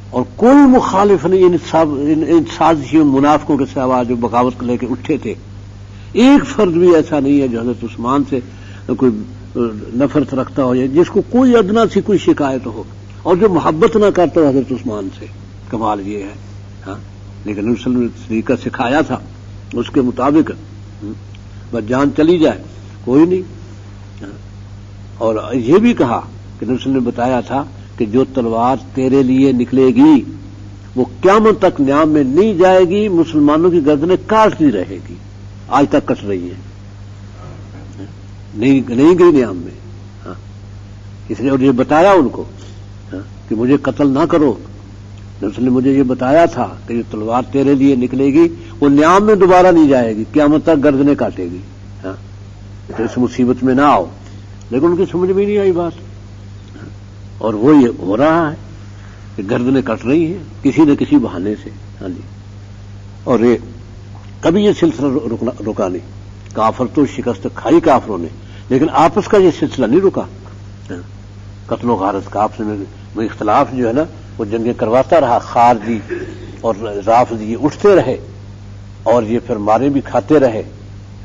اور کوئی مخالف نہیں، ان سازشیوں منافقوں کے سوا جو بغاوت لے کے اٹھے تھے، ایک فرد بھی ایسا نہیں ہے جو حضرت عثمان سے کوئی نفرت رکھتا ہو یا جس کو کوئی ادنا سی کوئی شکایت ہو، اور جو محبت نہ کرتا ہو حضرت عثمان سے، کمال یہ ہے، ہاں لیکن نبی صلی اللہ علیہ وسلم نے طریقہ سکھایا تھا، اس کے مطابق بس جان چلی جائے کوئی نہیں، اور یہ بھی کہا کہ نبی صلی اللہ علیہ وسلم نے بتایا تھا کہ جو تلوار تیرے لیے نکلے گی وہ قیامت تک نیام میں نہیں جائے گی، مسلمانوں کی گردنیں کاٹتی رہے گی، آج تک کٹ رہی ہے، نہیں گئی نیام میں، ہاں اس لیے اور یہ بتایا ان کو کہ مجھے قتل نہ کرو، اس نے مجھے یہ بتایا تھا کہ یہ تلوار تیرے لیے نکلے گی، وہ نیام میں دوبارہ نہیں جائے گی، قیامت تک گردنیں کاٹے گی، ہاں تو اس مصیبت میں نہ آؤ. لیکن ان کی سمجھ میں نہیں آئی بات، اور وہ یہ ہو رہا ہے کہ گردنیں کٹ رہی ہیں کسی نہ کسی بہانے سے. ہاں جی، اور یہ کبھی یہ سلسلہ رکا نہیں. کافر تو شکست کھائی کافروں نے، لیکن آپس کا یہ سلسلہ نہیں رکا. قتل و غارت کا آپس میں اختلاف جو ہے نا وہ جنگیں کرواتا رہا. خارجی اور رافضی یہ اٹھتے رہے اور یہ پھر مارے بھی کھاتے رہے،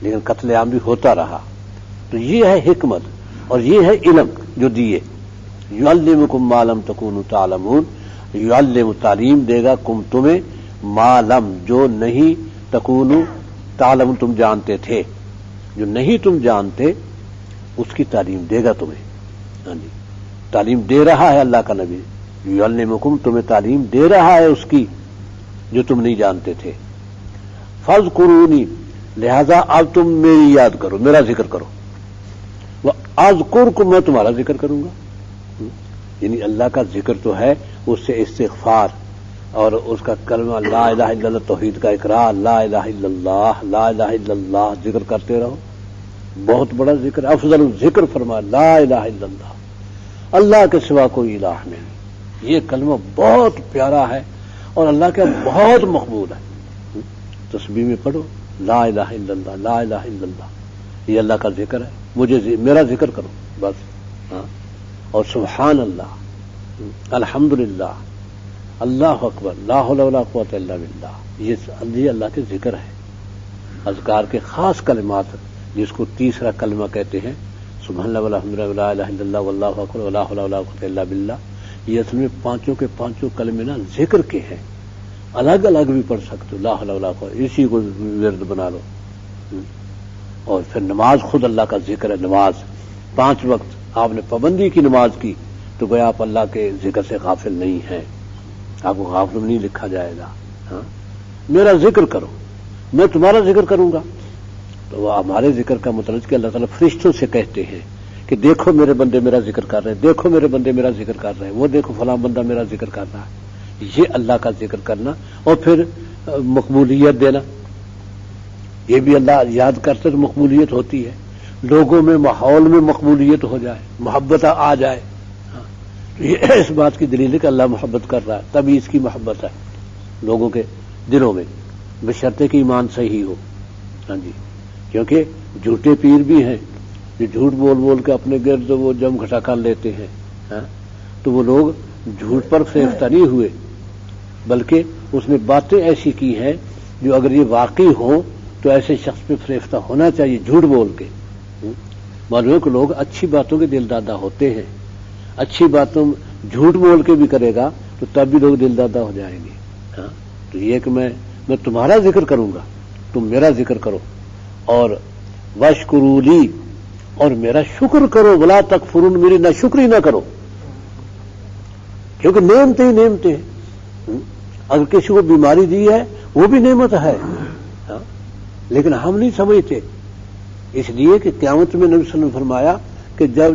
لیکن قتل عام بھی ہوتا رہا. تو یہ ہے حکمت اور یہ ہے علم جو دیے. یعلمکم ما لم تکونوا تعلمون، یعلم تعلیم دے گا کم تمہیں، ما لم جو نہیں، تکونوا تعلمون تم جانتے تھے، جو نہیں تم جانتے اس کی تعلیم دے گا تمہیں. ہاں جی، تعلیم دے رہا ہے اللہ کا نبی. یعلمکم تمہیں تعلیم دے رہا ہے اس کی جو تم نہیں جانتے تھے. فاذکرونی لہذا اب تم میری یاد کرو، میرا ذکر کرو. اذکرکم میں تمہارا ذکر کروں گا. یعنی اللہ کا ذکر تو ہے، اس سے استغفار اور اس کا کلمہ لا الہ الا اللہ، توحید کا اقرار، لا الہ الا اللہ، لا الہ الا اللہ ذکر کرتے رہو. بہت بڑا ذکر، افضل الذکر فرمایا لا الہ الا اللہ، اللہ کے سوا کوئی الہ نہیں. یہ کلمہ بہت پیارا ہے اور اللہ کا بہت مقبول ہے. تسبیح میں پڑھو لا الہ الا اللہ، لا الہ الا اللہ، یہ اللہ کا ذکر ہے. مجھے میرا ذکر کرو بس. ہاں، اور سبحان اللہ، الحمدللہ، اللہ اکبر، لا حول ولا قوت الا باللہ، یہ اللہ کے ذکر ہے. اذکار کے خاص کلمات جس کو تیسرا کلمہ کہتے ہیں، سبحان اللہ والحمدللہ ولا الہ الا اللہ واللہ اکبر ولا حول ولا قوت الا باللہ، یہ اصل میں پانچوں کے پانچوں کلمے نا ذکر کے ہیں. الگ الگ بھی پڑھ سکتے ہو، لا حول ولا قوت، اسی کو ورد بنا لو. اور پھر نماز خود اللہ کا ذکر ہے. نماز 5 وقت آپ نے پابندی کی نماز کی تو گویا آپ اللہ کے ذکر سے غافل نہیں ہیں، آپ کو غافل نہیں لکھا جائے گا. ہاں، میرا ذکر کرو، میں تمہارا ذکر کروں گا. تو وہ ہمارے ذکر کا مطلب کہ اللہ تعالیٰ فرشتوں سے کہتے ہیں کہ دیکھو میرے بندے میرا ذکر کر رہے ہیں، دیکھو میرے بندے میرا ذکر کر رہے ہیں، وہ دیکھو فلاں بندہ میرا ذکر کر رہا ہے. یہ اللہ کا ذکر کرنا اور پھر مقبولیت دینا، یہ بھی اللہ یاد کرتے تو مقبولیت ہوتی ہے. لوگوں میں ماحول میں مقبولیت ہو جائے، محبت آ جائے. یہ اس بات کی دلیل ہے کہ اللہ محبت کر رہا ہے، تبھی اس کی محبت ہے لوگوں کے دلوں میں، بشرطے کہ ایمان صحیح ہو. ہاں جی، کیونکہ جھوٹے پیر بھی ہیں جو جھوٹ بول بول کے اپنے گرد وہ جم گھٹا کر لیتے ہیں. ہاں، تو وہ لوگ جھوٹ پر فریفتہ نہیں ہوئے، بلکہ اس نے باتیں ایسی کی ہیں جو اگر یہ واقعی ہوں تو ایسے شخص پہ فریفتہ ہونا چاہیے جھوٹ بول کے. معلوم ہے کہ لوگ اچھی باتوں کے دل دادا ہوتے ہیں، اچھی باتوں جھوٹ بول کے بھی کرے گا تو تب بھی لوگ دل دادا ہو جائیں گے. ہاں، تو یہ کہ میں تمہارا ذکر کروں گا، تم میرا ذکر کرو، اور واشکروا لی، اور میرا شکر کرو، ولا تکفرون، میری ناشکری نہ کرو، کیونکہ نعمتیں ہی نعمتیں ہیں. اگر کسی کو بیماری دی ہے وہ بھی نعمت ہے. ہاں، لیکن ہم نہیں سمجھتے، اس لیے کہ قیامت میں نبی صلی اللہ علیہ وسلم نے فرمایا کہ جب